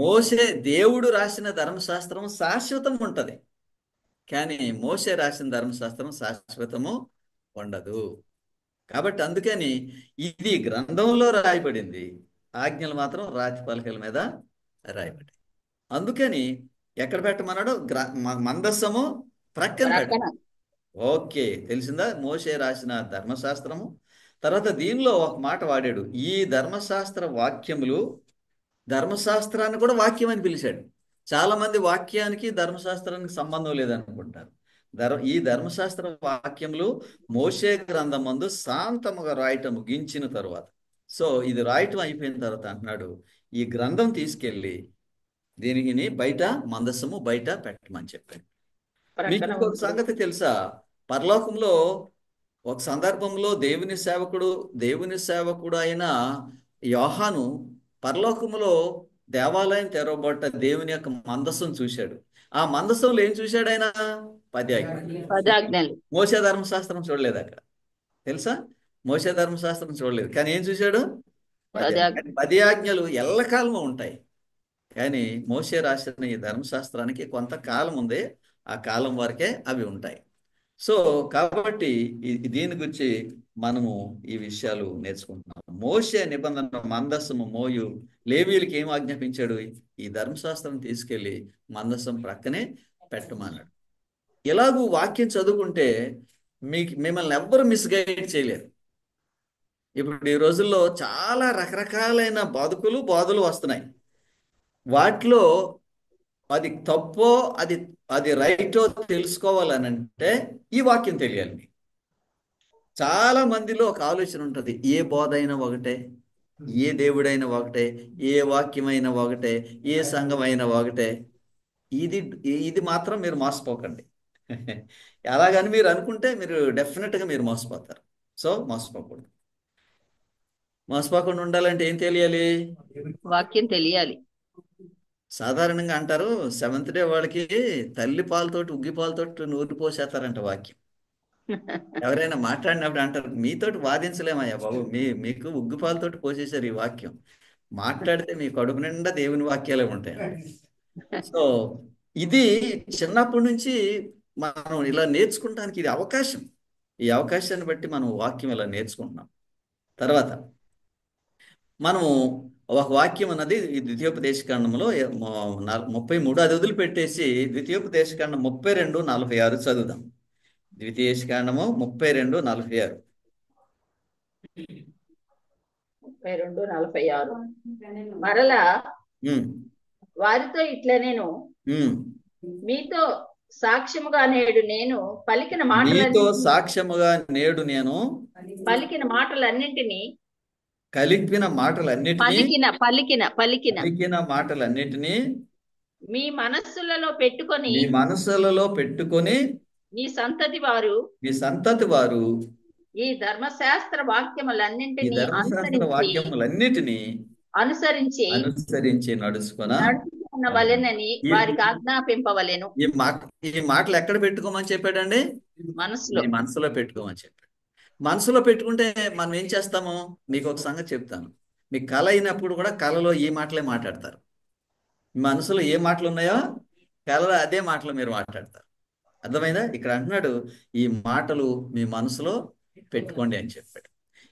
దేవుడు రాసిన ధర్మశాస్త్రం శాశ్వతం ఉంటది, కానీ మోషే రాసిన ధర్మశాస్త్రం శాశ్వతము ఉండదు. కాబట్టి అందుకని ఇది గ్రంథంలో రాయబడింది, ఆజ్ఞలు మాత్రం రాతి పలకల మీద రాయబడి. అందుకని ఎక్కడ పెట్టమన్నాడు? మందస్సము ప్రక్కన పెట్ట. ప్రక్కన. ఓకే, తెలిసిందా? మోషే రాసిన ధర్మశాస్త్రము. తర్వాత దీనిలో ఒక మాట వాడాడు, ఈ ధర్మశాస్త్ర వాక్యములు. ధర్మశాస్త్రాన్ని కూడా వాక్యం అని పిలిచాడు. చాలా మంది వాక్యానికి ధర్మశాస్త్రానికి సంబంధం లేదనుకుంటారు. ఈ ధర్మశాస్త్ర వాక్యములు మోషే గ్రంథమందు శాంతముగా రాయటం ముగించిన తరువాత, సో ఇది రాయటం అయిపోయిన తర్వాత అంటున్నాడు, ఈ గ్రంథం తీసుకెళ్ళి దీనిని బయట, మందసము బయట పెట్టమని చెప్పాడు. మీకు ప్రక్కన ఇంకొక ఉంచు. సంగతి తెలుసా? పరలోకంలో ఒక సందర్భంలో దేవుని సేవకుడు అయిన యోహాను పరలోకములో దేవాలయం తెరవబడ్డ దేవుని యొక్క మందస్సును చూశాడు. ఆ మందస్సులో ఏం చూశాడు ఆయన? 10 ఆజ్ఞలు. 10 ఆజ్ఞలు. మోషే ధర్మశాస్త్రం చూడలేదు అక్కడ, తెలుసా? మోషే ధర్మశాస్త్రం చూడలేదు, కానీ ఏం చూశాడు? 10 10 ఆజ్ఞలు. 10 ఆజ్ఞలు ఎల్లకాలము ఉంటాయి, కానీ మోషే రాసిన ఈ ధర్మశాస్త్రానికి కొంతకాలం ఉంది, ఆ కాలం వరకే అవి ఉంటాయి. సో కాబట్టి దీని గురించి మనము ఈ విషయాలు నేర్చుకుంటున్నాం. మోషే నిబంధన మందస్సము మోయు లేవీయులకి ఏం ఆజ్ఞాపించాడు? ఈ ధర్మశాస్త్రం తీసుకెళ్లి మందస్సం ప్రక్కనే పెట్టమన్నాడు. ఎలాగూ వాక్యం చదువుకుంటే మిమ్మల్ని ఎవ్వరు మిస్గైడ్ చేయలేరు. ఇప్పుడు ఈ రోజుల్లో చాలా రకరకాలైన బోధలు వస్తున్నాయి. వాటిలో అది తప్పో అది రైటో తెలుసుకోవాలనంటే ఈ వాక్యం తెలియాలి. చాలా మందిలో ఒక ఆలోచన ఉంటుంది, ఏ బోధ అయినా ఒకటే, ఏ దేవుడైనా ఒకటే, ఏ వాక్యమైనా ఒకటే, ఏ సంఘమైనా ఒకటే. ఇది ఇది మాత్రం మీరు మోసపోకండి. అలాగని మీరు అనుకుంటే మీరు డెఫినెట్గా మీరు మోసపోతారు. సో మోసపోకూడదు. మోసపోకుండా ఉండాలంటే ఏం తెలియాలి? వాక్యం తెలియాలి. సాధారణంగా అంటారు, 7th డే వాళ్ళకి తల్లి పాలతోటి ఉగ్గి పాలతోటి నూరి పోసేస్తారంట వాక్యం. ఎవరైనా మాట్లాడినప్పుడు అంటారు, మీతోటి వాదించలేమయ్యా బాబు, మీకు ఉగ్గి పాలతోటి పోసేశారు ఈ వాక్యం, మాట్లాడితే మీ కడుపు నిండా దేవుని వాక్యాలే ఉంటాయి. సో ఇది చిన్నప్పటి నుంచి మనం ఇలా నేర్చుకుంటానికి ఇది అవకాశం. ఈ అవకాశాన్ని బట్టి మనం వాక్యం ఇలా నేర్చుకుంటున్నాం. తర్వాత మనము ఒక వాక్యం అన్నది ఈ ద్వితీయోపదేశకాండంలో 33, అది వదిలిపెట్టేసి ద్వితీయోపదేశకాండం 32:46 చదువుదాం. ద్వితీయోపదేశకాండము 32:46. 32:46. మరలా వారితో ఇట్లా నేను మీతో సాక్ష్యముగా నేడు నేను పలికిన మాటలన్నింటినీ మీ మనస్సులలో పెట్టుకొని మీ సంతతి వారు ఈ ధర్మశాస్త్ర వాక్యములన్నింటినీ అనుసరించి నడుచుకొనవలెనని వారికి ఆజ్ఞాపింపవలెను. ఈ మాటలు ఎక్కడ పెట్టుకోమని చెప్పాడండి? మనసులో పెట్టుకోమని చెప్పాడు. మనసులో పెట్టుకుంటే మనం ఏం చేస్తాము? మీకు ఒక సంగతి చెప్తాను. మీకు కళ అయినప్పుడు కూడా కళలో ఈ మాటలే మాట్లాడతారు. మీ మనసులో ఏ మాటలు ఉన్నాయో కళలో అదే మాటలు మీరు మాట్లాడతారు. అర్థమైందా? ఇక్కడ అంటున్నాడు, ఈ మాటలు మీ మనసులో పెట్టుకోండి అని చెప్పాడు.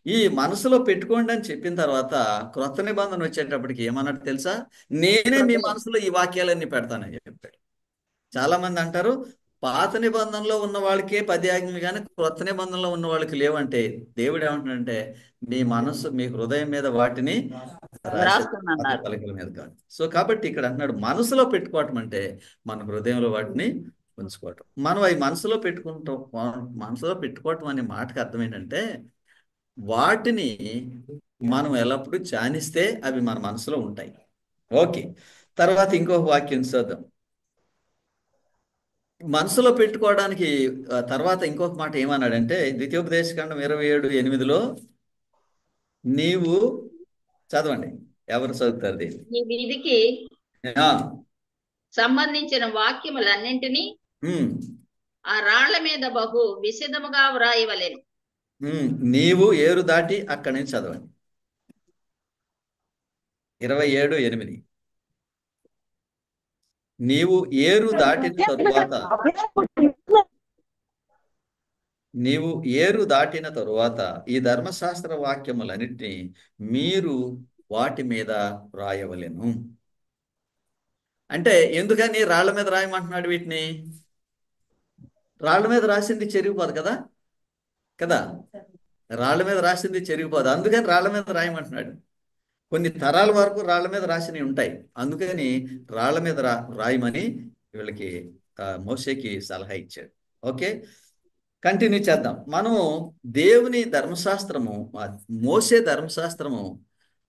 ఈ మనసులో పెట్టుకోండి అని చెప్పిన తర్వాత క్రొత్త నిబంధన వచ్చేటప్పటికి ఏమన్నట్టు తెలుసా? నేనే మీ మనసులో ఈ వాక్యాలన్నీ పెడతానని చెప్పాడు. చాలా మంది అంటారు, పాత నిబంధనలో ఉన్న వాళ్ళకే 10 ఆజ్ఞలు కానీ క్రొత్త నిబంధనలో ఉన్న వాళ్ళకి లేవంటే, దేవుడు ఏమంటున్నాడంటే మీ మనస్సు, మీ హృదయం మీద వాటిని పలకల మీద కాదు. సో కాబట్టి ఇక్కడ అంటున్నాడు, మనసులో పెట్టుకోవటం అంటే మన హృదయంలో వాటిని ఉంచుకోవటం. మనం అవి మనసులో పెట్టుకోవటం అనే మాటకు అర్థం ఏంటంటే, వాటిని మనం ఎల్లప్పుడూ ధ్యానిస్తే అవి మన మనసులో ఉంటాయి. ఓకే, తర్వాత ఇంకొక వాక్యం చూద్దాం. మనసులో పెట్టుకోవడానికి తర్వాత ఇంకొక మాట ఏమన్నాడంటే, ద్వితీయోపదేశకాండం 27:8 నీవు చదవండి, ఎవరు చదువుతారు దీన్ని? నీ వీధికి సంబంధించిన వాక్యములన్నింటినీ ఆ రాళ్ల మీద బహు విశదముగా వ్రాయవలెను. నీవు ఏరు దాటి అక్కడి నుంచి చదవండి. 27:8 నీవు ఏరు దాటిన తరువాత ఈ ధర్మశాస్త్ర వాక్యములన్నిటినీ మీరు వాటి మీద రాయవలెను. అంటే ఎందుకని రాళ్ల మీద రాయమంటున్నాడు వీటిని? రాళ్ల మీద రాసింది చెరిగిపోదు కదా, కదా, రాళ్ల మీద రాసింది చెరిగిపోదు, అందుకని రాళ్ల మీద రాయమంటున్నాడు. కొన్ని తరాల వరకు రాళ్ల మీద రాసినవి ఉంటాయి, అందుకని రాళ్ల మీద రాయమని వీళ్ళకి మోషేకి సలహా ఇచ్చాడు. ఓకే, కంటిన్యూ చేద్దాం. మనము దేవుని ధర్మశాస్త్రము, మోషే ధర్మశాస్త్రము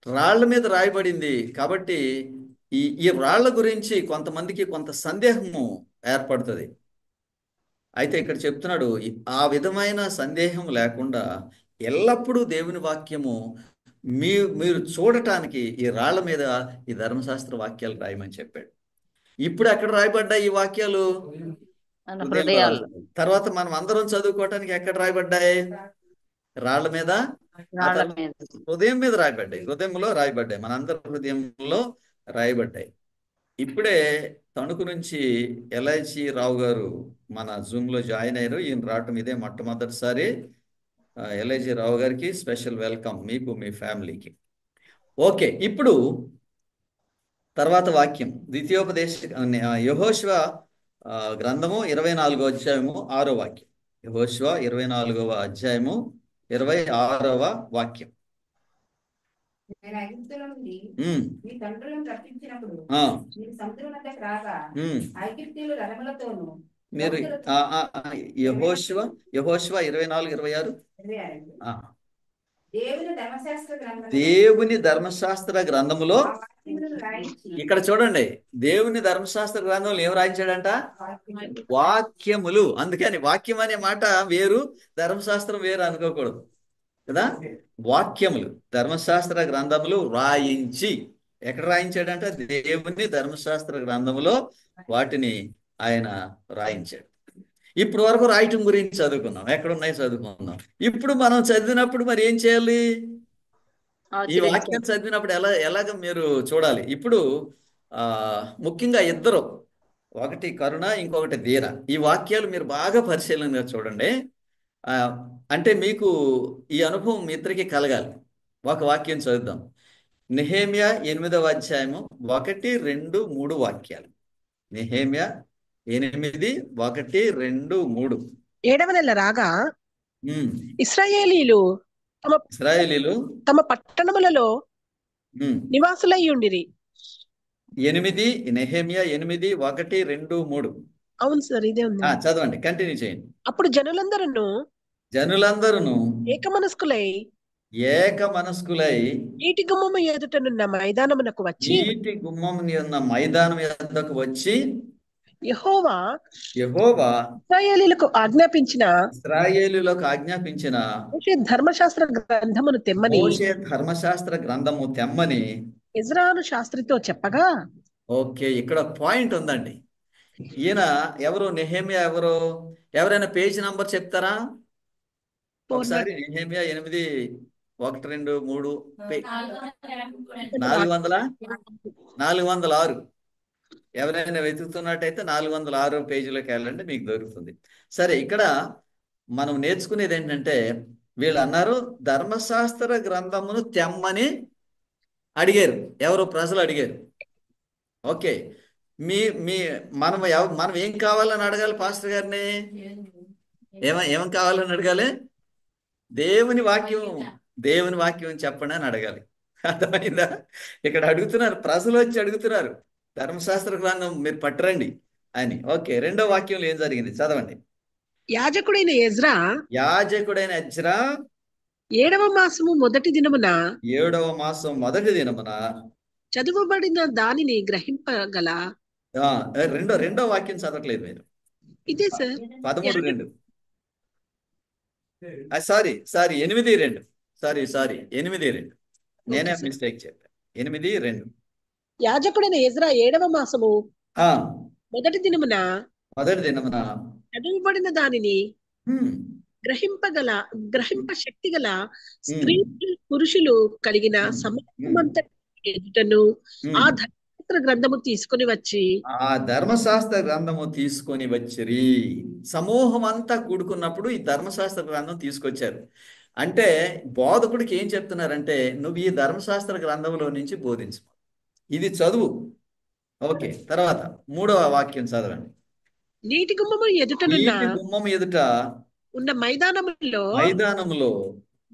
రాళ్ల మీద రాయబడింది కాబట్టి ఈ ఈ రాళ్ల గురించి కొంతమందికి కొంత సందేహము ఏర్పడుతుంది. అయితే ఇక్కడ చెప్తున్నాడు, ఆ విధమైన సందేహం లేకుండా ఎల్లప్పుడూ దేవుని వాక్యము మీరు చూడటానికి ఈ రాళ్ల మీద ఈ ధర్మశాస్త్ర వాక్యాలు రాయమని చెప్పాడు. ఇప్పుడు ఎక్కడ రాయబడ్డాయి ఈ వాక్యాలు? మన హృదయంలో హృదయాల్లో. రాయబడ్డాయి. తర్వాత మనం అందరం చదువుకోవటానికి ఎక్కడ రాయబడ్డాయి? రాళ్ల మీద, ఆ రాళ్ల తర్వాత మీద. హృదయం మీద రాయబడ్డాయి, హృదయంలో రాయబడ్డాయి, మనందరి హృదయంలో రాయబడ్డాయి. ఇప్పుడే తణుకు నుంచి ఎల్ఐసి రావు గారు మన జూమ్ లో జాయిన్ అయ్యారు. ఈయన రావటం ఇదే మొట్టమొదటిసారి. ఎల్ఐసి రావు గారికి స్పెషల్ వెల్కమ్, మీకు మీ ఫ్యామిలీకి. ఓకే, ఇప్పుడు తర్వాత వాక్యం ద్వితీయోపదేశ యెహోషువ గ్రంథము 24వ అధ్యాయము 6వ వాక్యం. యెహోషువ 24వ అధ్యాయము 26వ వాక్యం. నేను ఐగుప్తులో నుండి ఉమ్, మీ తండ్రులను రప్పించినప్పుడు ఆ, మీరు సముద్రం వద్దకు రాగా ఉమ్. ఐగుప్తీయులు రథములతోనూ మీరు యెహోషువ 24, 26. 26 దేవుని ధర్మశాస్త్ర గ్రంథములో దేవుని ధర్మశాస్త్ర గ్రంథములో, ఆ వాక్యములను రాయించి ఇక్కడ చూడండి, దేవుని ధర్మశాస్త్ర గ్రంథంలో ఏం రాయించాడంట? వాక్యములు వాక్యములు. అందుకని వాక్యం అనే మాట వేరు, ధర్మశాస్త్రం వేరు అనుకోకూడదు కదా. వాక్యములు, ధర్మశాస్త్ర గ్రంథములు రాయించి. ఎక్కడ రాయించాడంట? దేవుని ధర్మశాస్త్ర గ్రంథములో వాటిని ఆయన రాయించాడు. ఇప్పుడు వరకు రాయటం గురించి చదువుకున్నాం, ఎక్కడున్నాయి చదువుకున్నాం. ఇప్పుడు మనం చదివినప్పుడు మరి ఏం చేయాలి? ఈ వాక్యం చదివినప్పుడు ఎలాగ మీరు చూడాలి. ఇప్పుడు ముఖ్యంగా ఇద్దరు, ఒకటి కరుణ, ఇంకొకటి ధీర. ఈ వాక్యాలు మీరు బాగా పరిశీలనగా చూడండి. అంటే మీకు ఈ అనుభవం మీ ఇద్దరికి కలగాలి. ఒక వాక్యం చదువుదాం. నెహెమ్యా 8వ అధ్యాయము 1, 2, 3 వాక్యాలు. నెహెమ్యా 8, 1, 2, 3. 7వ నెల రాగా ఉమ్. ఇశ్రాయేలీలు ఇశ్రాయేలీలు తమ పట్టణములలో ఉమ్. నివాసులై ఉండిరి. 8, నెహెమ్యా 8, 1, 2, 3. అవును సార్, ఇదే ఉంది. చదవండి, కంటిన్యూ చేయండి. అప్పుడు జనులందరూ ఏకమనస్కులై నీటి గుమ్మము ఎదుటనున్న మైదానమునకు వచ్చి నీటి గుమ్మం ఉన్న మైదానం యొద్దకు వచ్చి యెహోవా ఇశ్రాయేలీలకు ఆజ్ఞాపించిన మోషే ధర్మశాస్త్ర గ్రంథము తెమ్మని ఎజ్రాను శాస్త్రితో చెప్పగా. ఓకే, ఇక్కడ పాయింట్ ఉందండి. ఈయన ఎవరు? నెహెమ్యా ఎవరు? ఎవరైనా పేజ్ నంబర్ చెప్తారా ఒకసారి? నెహెమ్యా 8, 1, 2, 3. 406. ఎవరైనా వెతుకుతున్నట్టయితే 406 పేజీలోకి వెళ్ళండి, మీకు దొరుకుతుంది. సరే, ఇక్కడ మనం నేర్చుకునేది ఏంటంటే, వీళ్ళు అన్నారు ధర్మశాస్త్ర గ్రంథమును తెమ్మని అడిగారు. ఎవరు? ప్రజలు అడిగారు. ఓకే, మీ మీ మనం ఏం కావాలని అడగాలి పాస్టర్ గారిని? ఏమేం కావాలని అడగాలి? దేవుని వాక్యం చెప్పండి అని అడగాలి. అర్థమైందా? ఇక్కడ అడుగుతున్నారు, ప్రజలు వచ్చి అడుగుతున్నారు, ధర్మశాస్త్ర గ్రంథం మీరు పట్టురండి అని. ఓకే, 2వ వాక్యంలో ఏం జరిగింది చదవండి. యాజకుడైన ఎజ్రా 7వ మాసము మొదటి దినమున చదువబడిన దానిని గ్రహింపగల. రెండో వాక్యం చదవట్లేదు మీరు. ఇదే సార్. 13:2. సారీ 8:2. సారీ 8:2. నేనే మిస్టేక్ చెప్పాను. 8:2. యాజకుడైన ఎజ్రా 7వ మాసము మొదటి దినమున చదువబడిన దానిని గ్రహింప శక్తి గల స్త్రీ పురుషులు కలిగిన సమూహమంతా ఎదుటను ఆ ధర్మశాస్త్ర గ్రంథము తీసుకొని వచ్చిరి. సమూహం అంతా కూడుకున్నప్పుడు ఈ ధర్మశాస్త్ర గ్రంథం తీసుకొచ్చారు. అంటే బోధకుడికి ఏం చెప్తున్నారంటే, నువ్వు ఈ ధర్మశాస్త్ర గ్రంథంలో నుంచి బోధించు, ఇది చదువు, ఓకే, తర్వాత 3వ వాక్యం చదవండి. నీటి గుమ్మము ఎదుటనున్న నీటి గుమ్మం ఎదుట ఉన్న మైదానములో మైదానములో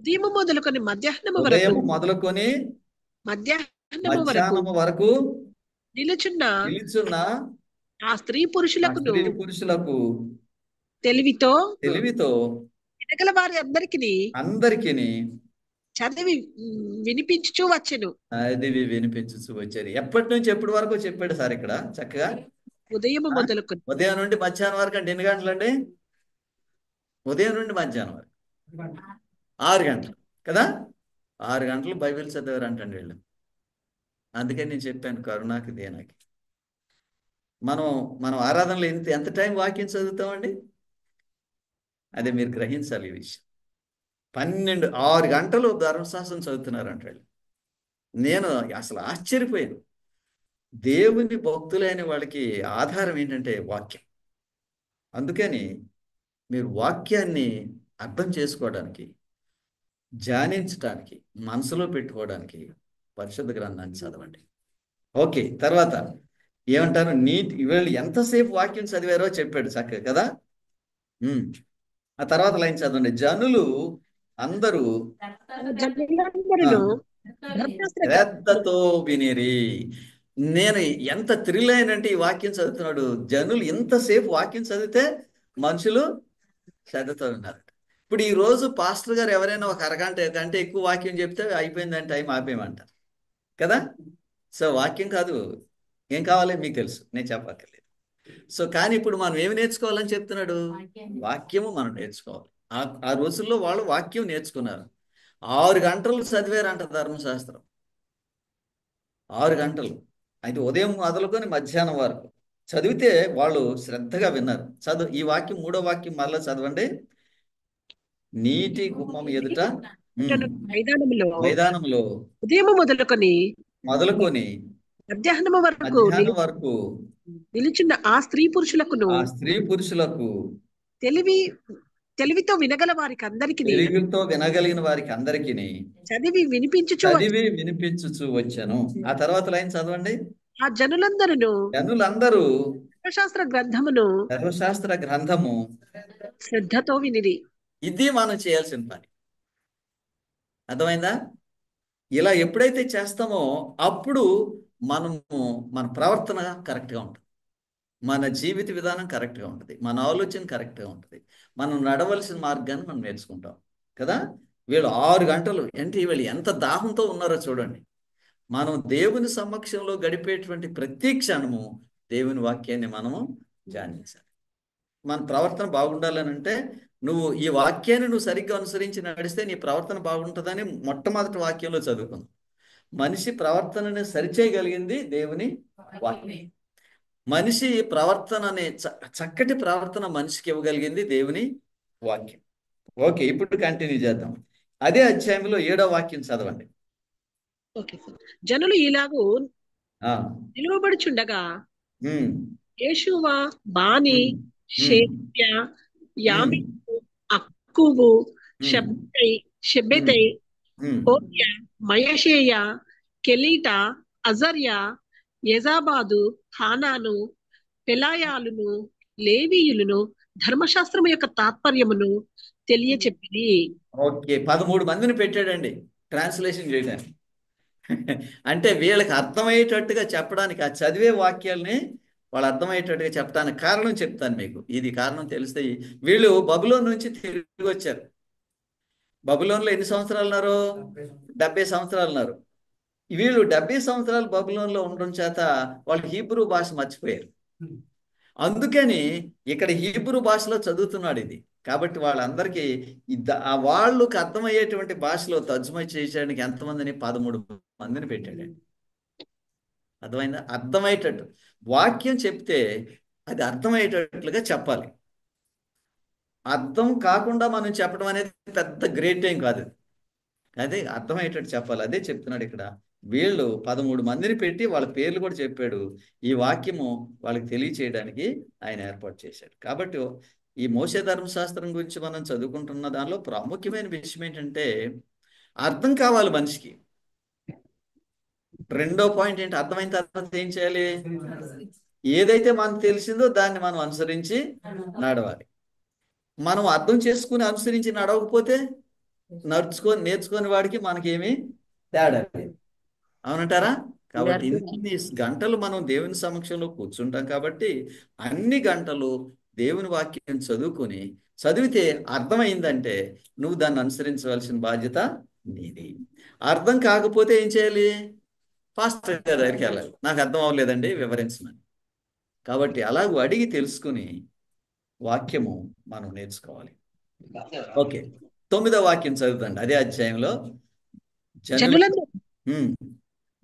ఉదయము మొదలుకొని మధ్యాహ్నము వరకు ఉదయం మొదలుకొని మధ్యాహ్నము వరకు మధ్యాహ్నము వరకు నిలుచున్న నిలుచున్న ఆ స్త్రీ ఆ పురుషులకును స్త్రీ పురుషులకు తెలివితో తెలివితో వెనకల వారి అందరికీ చదివి వినిపించుచూ వచ్చెను. అది వినిపించు వచ్చారు. ఎప్పటి నుంచి ఎప్పటి వరకు చెప్పాడు సార్ ఇక్కడ చక్కగా? ఉదయము ఆ? మొదలుకొని ఉదయం నుండి మధ్యాహ్నం వరకు అంటే ఎన్ని గంటలండి? ఉదయం నుండి మధ్యాహ్నం వరకు 6 గంటలు కదా. 6 గంటలు బైబిల్ చదివారు అంటండి వీళ్ళు. అందుకే నేను చెప్పాను కరుణాకి దేనాకి. మనం ఆరాధనలో ఎంత టైం వాక్యం చదువుతామండి? అదే మీరు గ్రహించాలి ఈ విషయం. 6 గంటలు ధర్మశాస్త్రం చదువుతున్నారంట వీళ్ళు. నేను అసలు ఆశ్చర్యపోయాను. దేవుని భక్తులైన వాళ్ళకి ఆధారం ఏంటంటే వాక్యం. అందుకని మీరు వాక్యాన్ని అర్థం చేసుకోవడానికి, ధ్యానించడానికి, మనసులో పెట్టుకోవడానికి పరిశుద్ధ గ్రంథాన్ని చదవండి. ఓకే, తర్వాత ఏమంటారు? వీళ్ళు ఎంతసేపు వాక్యం చదివారో చెప్పాడు చక్కగా కదా. ఆ తర్వాత లైన్ చదవండి. జనులు అందరూ జనులందరూ శ్రద్ధతో వినిరి. నేను ఎంత థ్రిల్ అయినంటే ఈ వాక్యం చదువుతున్నాడు. జనులు ఎంతసేపు వాక్యం చదివితే మనుషులు శ్రద్ధతో విన్నారు. ఇప్పుడు ఈ రోజు పాస్టర్ గారు ఎవరైనా ఒక అరగంట కంటే ఎక్కువ వాక్యం చెప్తే అయిపోయిందని టైం ఆపేయమంటారు కదా. సో వాక్యం కాదు, ఏం కావాలి మీకు తెలుసు, నేను చెప్పక్కర్లేదు. సో కానీ ఇప్పుడు మనం ఏమి నేర్చుకోవాలని చెప్తున్నాడు? వాక్యము మనం నేర్చుకోవాలి. ఆ రోజుల్లో వాళ్ళు వాక్యం నేర్చుకున్నారు. 6 గంటలు చదివారంట ధర్మశాస్త్రం. 6 గంటలు అయితే ఉదయం మొదలుకొని మధ్యాహ్నం వరకు చదివితే వాళ్ళు శ్రద్ధగా విన్నారు. ఈ వాక్యం 3వ వాక్యం మళ్ళీ చదవండి. నీటి గుమ్మం ఎదుట మైదానంలో ఉదయం మొదలుకొని మధ్యాహ్నం వరకు నిలిచిన ఆ స్త్రీ పురుషులకు తెలివితో వినగల వారికి అందరికి తెలివితో వినగలిగిన వారికి అందరికి చదివి వినిపించుచు వచ్చాను. ఆ తర్వాత లైన్ చదవండి. ఆ జనులందరూ ధర్మశాస్త్ర గ్రంథము శ్రద్ధతో వినిరి. ఇది మనం చేయాల్సిన పని. అర్థమైందా? ఇలా ఎప్పుడైతే చేస్తామో అప్పుడు మన ప్రవర్తన కరెక్ట్గా ఉంటుంది, మన జీవిత విధానం కరెక్ట్గా ఉంటుంది, మన ఆలోచన కరెక్ట్గా ఉంటుంది, మనం నడవలసిన మార్గాన్ని మనం నేర్చుకుంటాం కదా. వీళ్ళు 6 గంటలు అంటే వీళ్ళు ఎంత దాహంతో ఉన్నారో చూడండి. మనం దేవుని సమక్షంలో గడిపేటువంటి ప్రతి క్షణము దేవుని వాక్యాన్ని మనము ధ్యానించాలి. మన ప్రవర్తన బాగుండాలని అంటే ఈ వాక్యాన్ని నువ్వు సరిగ్గా అనుసరించి నడిస్తే నీ ప్రవర్తన బాగుంటుందని మొట్టమొదటి వాక్యంలో చదువుకుందాం. మనిషి ప్రవర్తనని సరిచేయగలిగింది దేవుని వాక్యం. మనిషి ప్రవర్తనని చక్కటి ప్రవర్తన మనిషికి ఇవ్వగలిగింది దేవుని వాక్యం. ఓకే, ఇప్పుడు కంటిన్యూ చేద్దాం. అదే అధ్యాయంలో 7వ వాక్యం చదవండి. జనులు ఇలాగూ నిలువబడుచుండగా యేషూవ, బాని, షేబ్య, యామిను, అక్కుబు, షెబ్బెతై, హోద్య, మయషేయ, కెలీట, అజర్య, యజాబాదు, హానాను, పెలాయాలును, లేవీయులను ధర్మశాస్త్రం యొక్క తాత్పర్యమును తెలియచెప్పింది. ఓకే, 13 మందిని పెట్టాడండి ట్రాన్స్లేషన్ చేయడానికి. అంటే వీళ్ళకి అర్థమయ్యేటట్టుగా చెప్పడానికి, ఆ చదివే వాక్యాలని వాళ్ళు అర్థమయ్యేటట్టుగా చెప్పడానికి కారణం చెప్తాను మీకు. ఇది కారణం తెలిస్తే వీళ్ళు బబులోన్ నుంచి తిరిగి వచ్చారు. బబులోన్లో ఎన్ని సంవత్సరాలు ఉన్నారు? 70 సంవత్సరాలు ఉన్నారు. వీళ్ళు 70 సంవత్సరాలు బబులోన్లో ఉండడం చేత వాళ్ళు హీబ్రూ భాష మర్చిపోయారు. అందుకని ఇక్కడ హీబ్రూ భాషలో చదువుతున్నాడు ఇది. కాబట్టి వాళ్ళందరికీ వాళ్ళకి అర్థమయ్యేటువంటి భాషలో తర్జుమా చేయడానికి ఎంతమందిని? 13 మందిని పెట్టాడండి. అర్థమైందా? అర్థమయ్యేటట్టు వాక్యం చెప్తే అది అర్థమయ్యేటట్లుగా చెప్పాలి. అర్థం కాకుండా మనం చెప్పడం అనేది పెద్ద గ్రేట్ ఏం కాదు, అదే అర్థమయ్యేటట్టు చెప్పాలి. అదే చెప్తున్నాడు ఇక్కడ. వీళ్ళు 13 మందిని పెట్టి వాళ్ళ పేర్లు కూడా చెప్పాడు. ఈ వాక్యము వాళ్ళకి తెలియచేయడానికి ఆయన ఏర్పాటు చేశాడు. కాబట్టి ఈ మోషే ధర్మశాస్త్రం గురించి మనం చదువుకుంటున్న దానిలో ప్రాముఖ్యమైన విషయం ఏంటంటే అర్థం కావాలి మనిషికి. రెండో పాయింట్ ఏంటి? అర్థమైన తర్వాత ఏం చేయాలి? ఏదైతే మనకు తెలిసిందో దాన్ని మనం అనుసరించి నడవాలి. మనం అర్థం చేసుకుని అనుసరించి నడవకపోతే నేర్చుకొని వాడికి మనకేమీ తేడా లేదు. అవునంటారా? కాబట్టి ఇన్ని గంటలు మనం దేవుని సమక్షంలో కూర్చుంటాం కాబట్టి అన్ని గంటలు దేవుని వాక్యం చదివితే అర్థమైందంటే నువ్వు దాన్ని అనుసరించవలసిన బాధ్యత నీది. అర్థం కాకపోతే ఏం చేయాలి? పాస్టర్ గారి దగ్గరికి వెళ్ళాలి. నాకు అర్థం అవ్వలేదండి, వివరించమని. కాబట్టి అలాగూ అడిగి తెలుసుకుని వాక్యము మనం నేర్చుకోవాలి. ఓకే, 9వ వాక్యం చదువుతండి అదే అధ్యాయంలో. జనులందరూ ఉమ్,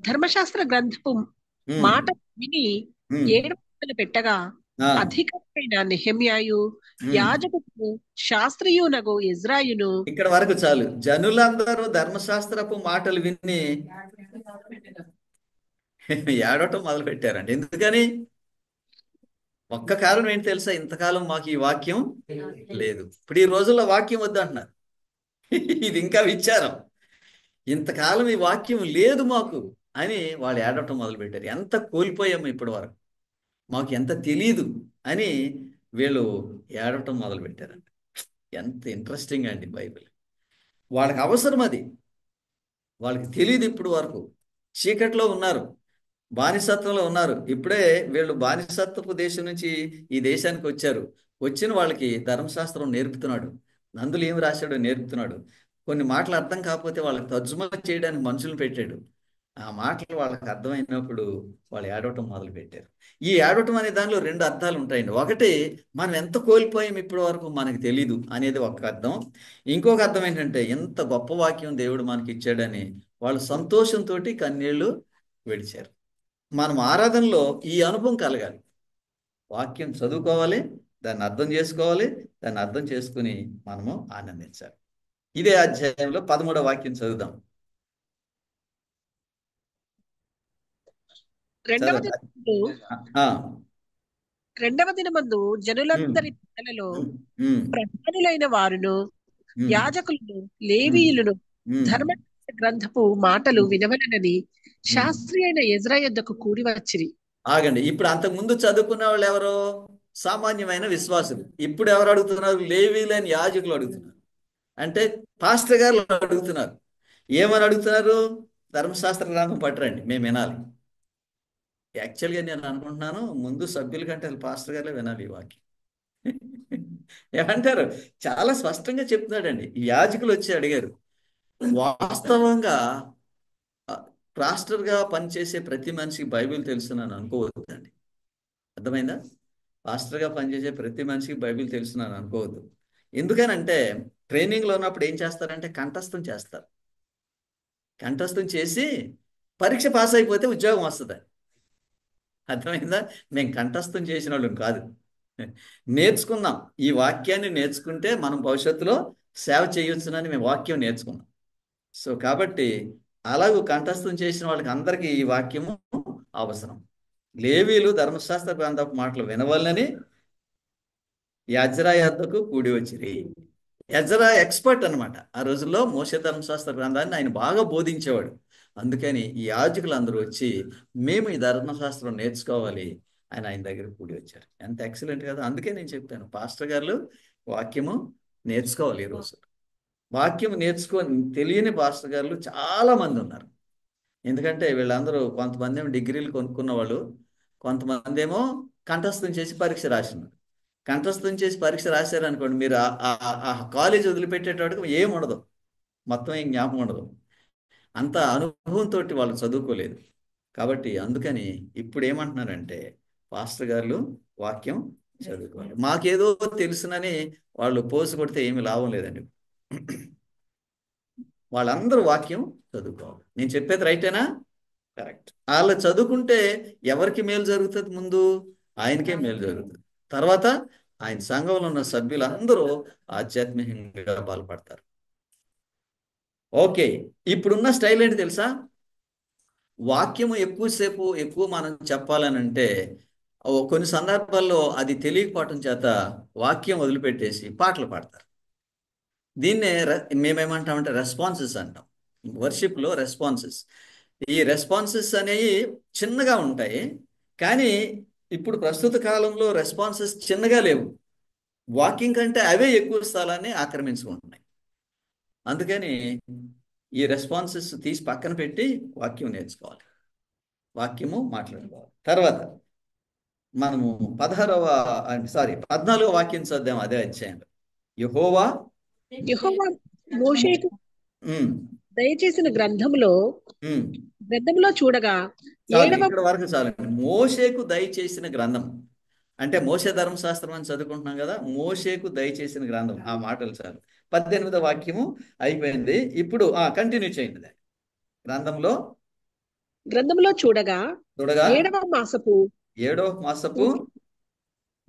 ధర్మశాస్త్ర గ్రంథపు ఉమ్, మాట విని ఉమ్, ఏడు మొదలు పెట్టగా ఆ, అధికారైన నెహెమ్యాయు, ఉమ్. యాజకుడు, శాస్త్రియునగు ఇజ్రాయును ఇక్కడ వరకు చాలు. జనులందరూ ధర్మశాస్త్రపు మాటలు విని ఏడవటం మొదలు పెట్టారండి. ఎందుకని? ఒక్క కారణం ఏంటి తెలుసా? ఇంతకాలం మాకు ఈ వాక్యం లేదు. ఇప్పుడు ఈ రోజుల్లో వాక్యం వద్దు అంటున్నారు. ఇది ఇంకా విచారం. ఇంతకాలం ఈ వాక్యం లేదు మాకు అని వాళ్ళు ఏడవటం మొదలు పెట్టారు. ఎంత కోల్పోయాము ఇప్పటి వరకు, మాకు ఎంత తెలియదు అని వీళ్ళు ఏడవటం మొదలు పెట్టారండి. ఎంత ఇంట్రెస్టింగ్ అండి బైబిల్. వాళ్ళకి అవసరం అది. వాళ్ళకి తెలియదు ఇప్పుడు వరకు. చీకట్లో ఉన్నారు, బానిసత్వంలో ఉన్నారు. ఇప్పుడే వీళ్ళు బానిసత్వపు దేశం నుంచి ఈ దేశానికి వచ్చారు. వచ్చిన వాళ్ళకి ధర్మశాస్త్రం నేర్పుతున్నాడు. అందులో ఏమి రాశాడో నేర్పుతున్నాడు. కొన్ని మాటలు అర్థం కాకపోతే వాళ్ళకి తర్జుమా చేయడానికి మనుషులు పెట్టాడు. ఆ మాటలు వాళ్ళకి అర్థమైనప్పుడు వాళ్ళు ఏడవటం మొదలు పెట్టారు. ఈ ఏడవటం అనే దానిలో 2 అర్థాలు ఉంటాయండి. ఒకటి, మనం ఎంత కోల్పోయాం ఇప్పటి వరకు మనకు తెలీదు అనేది ఒక అర్థం. ఇంకొక అర్థం ఏంటంటే ఎంత గొప్ప వాక్యం దేవుడు మనకి ఇచ్చాడని వాళ్ళు సంతోషంతో కన్నీళ్లు విడిచారు. మనం ఆరాధనలో ఈ అనుభవం కలగాలి. వాక్యం చదువుకోవాలి, దాన్ని అర్థం చేసుకోవాలి, దాన్ని అర్థం చేసుకుని మనము ఆనందించాలి. ఇదే అధ్యాయంలో 13వ వాక్యం చదువుదాం. రెండవ చదవండి. దినమందు ఆ, రెండవ దినమందు జనులందరి ఉమ్, పిల్లలలో ఉమ్, ఉమ్, ప్రధానులైన వారును, ఉమ్, యాజకులను, ఉమ్, లేవీయులను ఉమ్. ధర్మశాస్త్ర గ్రంథపు మాటలు వినవలెనని శాస్త్రి అయిన ఎజ్రా యొద్దకు కూడి వచ్చిరి. ఆగండి. ఇప్పుడు అంతకుముందు చదువుకున్న వాళ్ళు ఎవరు? సామాన్యమైన విశ్వాసులు. ఇప్పుడు ఎవరు అడుగుతున్నారు? లేవీలైన యాజకులు అడుగుతున్నారు. అంటే పాస్టర్ గారు అడుగుతున్నారు. ఏమని అడుగుతున్నారు? ధర్మశాస్త్ర గ్రంథం పట్టరండి, మేము వినాలి. యాక్చువల్గా నేను అనుకుంటున్నాను, ముందు సభ్యుల కంటే పాస్టర్ గారే వినాలి ఈ వాక్యం. ఏమంటారు? చాలా స్పష్టంగా చెప్తున్నాడండి. ఈ యాజకులు వచ్చి అడిగారు. వాస్తవంగా పాస్టర్గా పనిచేసే ప్రతి మనిషికి బైబిల్ తెలుసునని అనుకోవద్దండి. అర్థమైందా? పాస్టర్గా పనిచేసే ప్రతి మనిషికి బైబిల్ తెలుసునని అనుకోవద్దు. ఎందుకనంటే ట్రైనింగ్లో ఉన్నప్పుడు ఏం చేస్తారంటే కంఠస్థం చేస్తారు. కంఠస్థం చేసి పరీక్ష పాస్ అయిపోతే ఉద్యోగం వస్తుంది. అర్థమైందా? మేము కంఠస్థం చేసిన వాళ్ళం కాదు, నేర్చుకున్నాం. ఈ వాక్యాన్ని నేర్చుకుంటే మనం భవిష్యత్తులో సేవ చేయొచ్చునని మేము వాక్యం నేర్చుకున్నాం. సో కాబట్టి అలాగూ కంఠస్థం చేసిన వాళ్ళకి అందరికీ ఈ వాక్యము అవసరం. లేవీలు ధర్మశాస్త్ర గ్రంథపు మాటలు వినవల్లని ఎజ్రా యొద్దకు కూడి వచ్చిరి. ఎజ్రా ఎక్స్పర్ట్ అనమాట. ఆ రోజుల్లో మోషే ధర్మశాస్త్ర గ్రంథాన్ని ఆయన బాగా బోధించేవాడు. అందుకని ఈ యాజకులు అందరూ వచ్చి మేము ఈ ధర్మశాస్త్రం నేర్చుకోవాలి అని ఆయన దగ్గర కూడి వచ్చారు. ఎంత ఎక్సలెంట్ కదా! అందుకే నేను చెప్పాను, పాస్టర్ గారు వాక్యము నేర్చుకోవాలి. ఈ రోజు వాక్యం నేర్చుకొని తెలియని పాస్టర్ గారు చాలా మంది ఉన్నారు. ఎందుకంటే వీళ్ళందరూ కొంతమంది ఏమో డిగ్రీలు కొనుక్కున్న వాళ్ళు, కొంతమంది ఏమో కంఠస్థం చేసి పరీక్ష రాసినారు. కంఠస్థం చేసి పరీక్ష రాశారనుకోండి, మీరు ఆ కాలేజ్ వదిలిపెట్టేటప్పుడు ఏం ఉండదు, మొత్తం ఏం జ్ఞాపకం ఉండదు. అంత అనుభవంతో వాళ్ళు చదువుకోలేదు. కాబట్టి అందుకని ఇప్పుడు ఏమంటున్నారంటే పాస్టర్ గారు వాక్యం చదువుకోవాలి. మాకేదో తెలుసునని వాళ్ళు పోసు కొడితే ఏమి లాభం లేదండి. వాళ్ళందరూ వాక్యం చదువుకోవాలి. నేను చెప్పేది రైటేనా? కరెక్ట్. వాళ్ళు చదువుకుంటే ఎవరికి మేలు జరుగుతుంది? ముందు ఆయనకే మేలు జరుగుతుంది. తర్వాత ఆయన సంఘంలో ఉన్న సభ్యులందరూ ఆధ్యాత్మికంగా బలపడతారు. ఓకే, ఇప్పుడున్న స్టైల్ ఏంటి తెలుసా? వాక్యము ఎక్కువ మనం చెప్పాలనంటే కొన్ని సందర్భాల్లో అది తెలియకపోవటం చేత వాక్యం వదిలిపెట్టేసి పాటలు పాడతారు. దీన్నే మేమేమంటామంటే రెస్పాన్సెస్ అంటాం. వర్షిప్లో రెస్పాన్సెస్. ఈ రెస్పాన్సెస్ అనేవి చిన్నగా ఉంటాయి. కానీ ఇప్పుడు ప్రస్తుత కాలంలో రెస్పాన్సెస్ చిన్నగా లేవు. వాకింగ్ కంటే అవే ఎక్కువ స్థలాన్ని ఆక్రమించుకుంటున్నాయి. అందుకని ఈ రెస్పాన్సెస్ తీసి పక్కన పెట్టి వాక్యం నేర్చుకోవాలి, వాక్యము మాట్లాడుకోవాలి. తర్వాత మనము 14వ వాక్యం చదివాం అదే అధ్యాయంలో. యెహోవా మోషేకు ఉమ్, దయచేసిన గ్రంథంలో ఉమ్, చూడగా చాలు, 7వ ఇక్కడ వరకు చాలండి. మోషేకు దయచేసిన గ్రంథం అంటే మోషే ధర్మశాస్త్రం అని చదువుకుంటున్నాం కదా, మోషేకు దయచేసిన గ్రంథం, ఆ మాటలు చాలు. 18వ వాక్యము అయిపోయింది. ఇప్పుడు కంటిన్యూ చేయండి. దాన్ని గ్రంథంలో చూడగా చూడగా 7వ మాసపు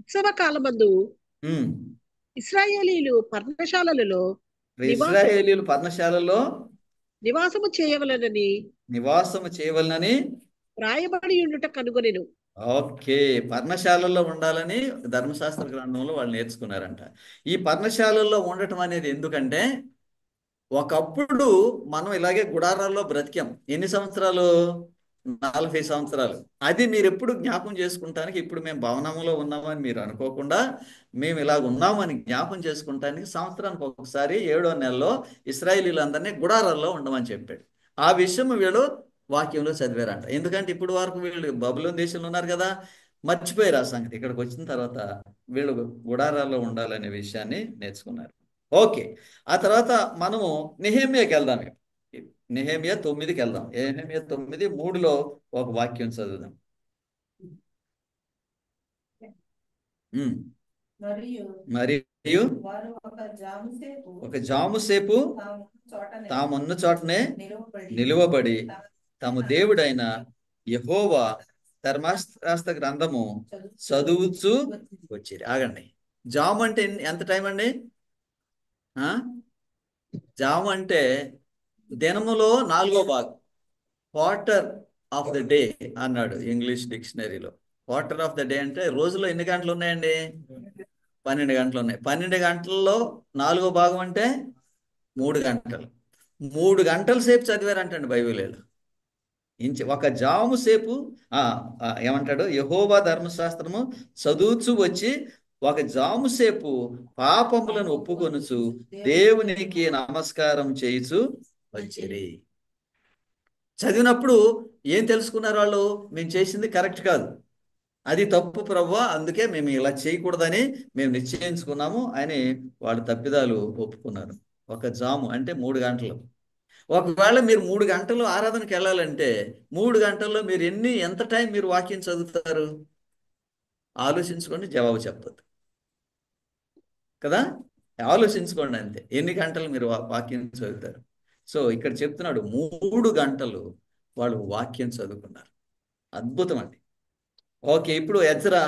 ఉత్సవ కాలమందు ఉమ్, ఇశ్రాయేలీయులు పర్ణశాలలలో ఇశ్రాయేలీయులు పర్ణశాలలో నివాసము చేయవలనని రాయబడి ఉండుట కనుగొనెను. ఓకే, పర్ణశాలల్లో ఉండాలని ధర్మశాస్త్ర గ్రంథంలో వాళ్ళు నేర్చుకున్నారంట. ఈ పర్ణశాలల్లో ఉండటం అనేది ఎందుకంటే, ఒకప్పుడు మనం ఇలాగే గుడారాల్లో బ్రతికాం. ఎన్ని సంవత్సరాలు? 40 సంవత్సరాలు. అది మీరు ఎప్పుడు జ్ఞాపం చేసుకుంటానికి, ఇప్పుడు మేము భవనంలో ఉన్నామని మీరు అనుకోకుండా, మేము ఇలాగ ఉన్నామని జ్ఞాపం చేసుకుంటానికి సంవత్సరానికి ఒకసారి 7వ నెలలో ఇశ్రాయేలీలందరినీ గుడారాల్లో ఉండమని చెప్పాడు. ఆ విషయం వీళ్ళు వాక్యంలో చదివారంట. ఎందుకంటే ఇప్పుడు వరకు వీళ్ళు బబులోను దేశంలో ఉన్నారు కదా, మర్చిపోయారు ఆ సంగతి. ఇక్కడికి వచ్చిన తర్వాత వీళ్ళు గుడారాల్లో ఉండాలనే విషయాన్ని నేర్చుకున్నారు. ఓకే, ఆ తర్వాత మనము నెహెమ్యాకి వెళ్దాం. నెహెమ్యా 9కి వెళ్దాం. నెహెమ్యా 9:3లో ఒక వాక్యం చదువుదాం. మరియు వారు ఒక జాముసేపు తామున్న చోటనే నిలువబడి తమ దేవుడైన యెహోవా ధర్మశాస్త్ర గ్రంథము చదువుచూ వచ్చిరి. ఆగండి, జాము అంటే ఎంత టైం అండి? జాము అంటే దినములో 4వ భాగం, క్వార్టర్ ఆఫ్ ద డే అన్నాడు ఇంగ్లీష్ డిక్షనరీలో. క్వార్టర్ ఆఫ్ ద డే అంటే రోజులో ఎన్ని గంటలు ఉన్నాయండి? 12 గంటలు ఉన్నాయి. 12 గంటల్లో 4వ భాగం అంటే 3 గంటలు. 3 గంటల సేపు చదివారంటండి బైబిల్లో. ఒక జాము సేపు ఏమంటాడు? యెహోవా ధర్మశాస్త్రము చదువుచూ వచ్చి ఒక జాము సేపు పాపములను ఒప్పుకొనుచు దేవునికి నమస్కారం చేయుచు వచ్చిరి. చదివినప్పుడు ఏం తెలుసుకున్నారు వాళ్ళు? మేము చేసింది కరెక్ట్ కాదు, అది తప్పు ప్రభువా, అందుకే మేము ఇలా చేయకూడదని మేము నిశ్చయించుకున్నాము అని వాళ్ళ తప్పిదాలు ఒప్పుకున్నారు. ఒక జాము అంటే 3 గంటలు. ఒకవేళ మీరు 3 గంటలు ఆరాధనకి వెళ్ళాలంటే 3 గంటల్లో మీరు ఎంత టైం మీరు వాక్యం చదువుతారు? ఆలోచించుకోండి, జవాబు చెప్పదు కదా. ఆలోచించుకోండి అంతే, ఎన్ని గంటలు మీరు వాక్యం చదువుతారు. సో ఇక్కడ చెప్తున్నాడు 3 గంటలు వాళ్ళు వాక్యం చదువుకున్నారు. అద్భుతం అండి. ఓకే, ఇప్పుడు ఎజ్రా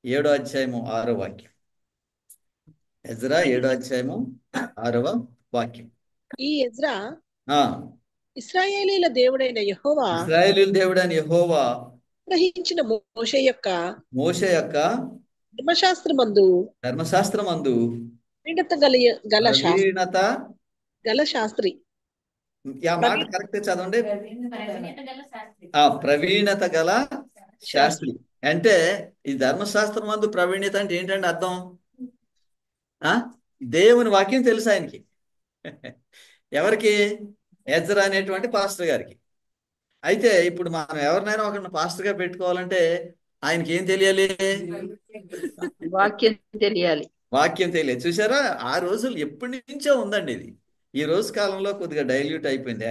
7వ అధ్యాయము 6వ వాక్యం. ఎజ్రా 7వ అధ్యాయము 6వ వాక్యం. ఈ ఎజ్రా ఇశ్రాయేలీల దేవుడైన యెహోవా గ్రహించిన మోషే యొక్క ధర్మశాస్త్రమందు గల శాస్త్రి. మాట కరెక్ట్ చదవండి. ప్రవీణత గల శాస్త్రి అంటే ఈ ధర్మశాస్త్రం మందు ప్రవీణ్యత అంటే ఏంటంటే అర్థం? దేవుని వాక్యం తెలుసు ఆయనకి. ఎవరికి? ఎజ్రా అనేటువంటి పాస్టర్ గారికి. అయితే ఇప్పుడు మనం ఎవరినైనా ఒకరిని పాస్టర్ గా పెట్టుకోవాలంటే ఆయనకి ఏం తెలియాలి? వాక్యం తెలియాలి. చూసారా, ఆ రోజులు ఎప్పటి నుంచో ఉందండి ఇది. ఈ రోజు కాలంలో కొద్దిగా డైల్యూట్ అయిపోయింది.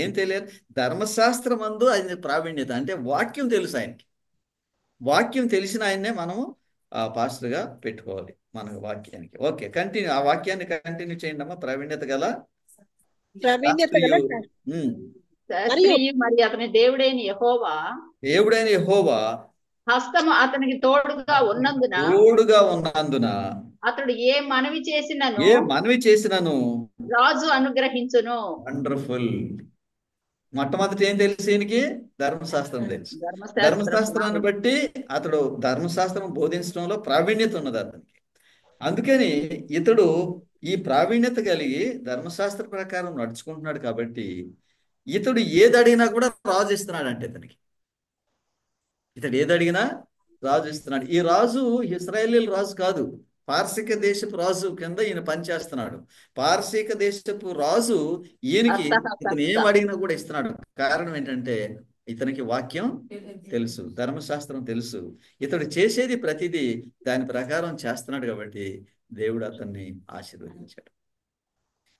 ఏం తెలియాలి? ధర్మశాస్త్రం అందు ఆయన ప్రావీణ్యత అంటే వాక్యం తెలుసు ఆయనకి. వాక్యం తెలిసిన ఆయన్నే మనము పాస్టర్ గా పెట్టుకోవాలి మన వాక్యానికి. ఓకే, కంటిన్యూ, ఆ వాక్యాన్ని కంటిన్యూ చేయండి అమ్మా. ప్రవీణ్యత గల మరి అతని దేవుడైన యెహోవా హస్తము అతనికి తోడుగా ఉన్నందున అతడు ఏ మనవి చేసినను రాజు అనుగ్రహించును. వండర్ఫుల్. మొట్టమొదటి ఏం తెలుసు ఈయనకి? ధర్మశాస్త్రం తెలుసు. ధర్మశాస్త్రాన్ని బట్టి అతడు ధర్మశాస్త్రం బోధించడంలో ప్రావీణ్యత ఉన్నది అతనికి. అందుకని ఇతడు ఈ ప్రావీణ్యత కలిగి ధర్మశాస్త్ర ప్రకారం నడుచుకుంటున్నాడు కాబట్టి ఇతడు ఏది అడిగినా కూడా రాజు ఇస్తున్నాడంటే ఇతడు ఏది అడిగినా రాజు ఇస్తున్నాడు. ఈ రాజు ఇశ్రాయేలీల రాజు కాదు, పార్శిక దేశపు రాజు కింద ఈయన పనిచేస్తున్నాడు. పార్శిక దేశపు రాజు ఈయనకి ఇతను ఏం అడిగినా కూడా ఇస్తున్నాడు. కారణం ఏంటంటే ఇతనికి వాక్యం తెలుసు, ధర్మశాస్త్రం తెలుసు, ఇతడు చేసేది ప్రతిదీ దాని ప్రకారం చేస్తున్నాడు. కాబట్టి దేవుడు అతన్ని ఆశీర్వదించాడు.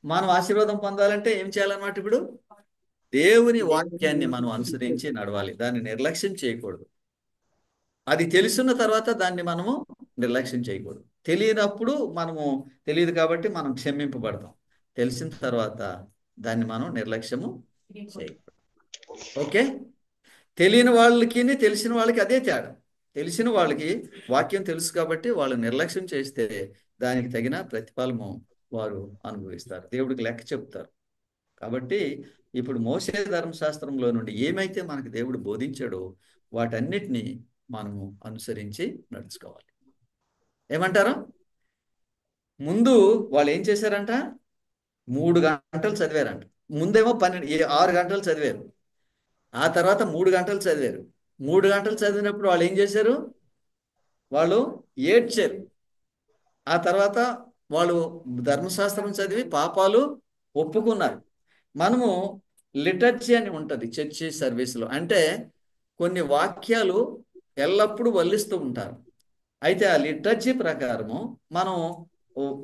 మనం ఆశీర్వాదం పొందాలంటే ఏం చేయాలన్నమాట? ఇప్పుడు దేవుని వాక్యాన్ని మనం అనుసరించి నడవాలి, దాన్ని నిర్లక్ష్యం చేయకూడదు. అది తెలుసున్న తర్వాత దాన్ని మనము నిర్లక్ష్యం చేయకూడదు. తెలియనప్పుడు మనము తెలియదు కాబట్టి మనం క్షమింపబడతాం. తెలిసిన తర్వాత దాన్ని మనం నిర్లక్ష్యము చేయకూడదు. ఓకే, తెలియని వాళ్ళకి తెలిసిన వాళ్ళకి అదే తేడా. తెలిసిన వాళ్ళకి వాక్యం తెలుసు కాబట్టి వాళ్ళు నిర్లక్ష్యం చేస్తే దానికి తగిన ప్రతిఫలము వారు అనుభవిస్తారు, దేవుడికి లెక్క చెప్తారు. కాబట్టి ఇప్పుడు మోషే ధర్మశాస్త్రంలో నుండి ఏమైతే మనకు దేవుడు బోధించాడో వాటన్నిటినీ మనము అనుసరించి నడుచుకోవాలి. ఏమంటారు? ముందు వాళ్ళు ఏం చేశారంట? 3 గంటలు చదివారంట. ముందేమో 6 గంటలు చదివారు, ఆ తర్వాత 3 గంటలు చదివారు. 3 గంటలు చదివినప్పుడు వాళ్ళు ఏం చేశారు? వాళ్ళు ఏడ్చారు. ఆ తర్వాత వాళ్ళు ధర్మశాస్త్రం చదివి పాపాలు ఒప్పుకున్నారు. మనము లిటర్జీ అని ఉంటుంది చర్చి సర్వీస్లో, అంటే కొన్ని వాక్యాలు ఎల్లప్పుడూ వల్లిస్తూ ఉంటారు. అయితే ఆ లిటర్జీ ప్రకారము మనం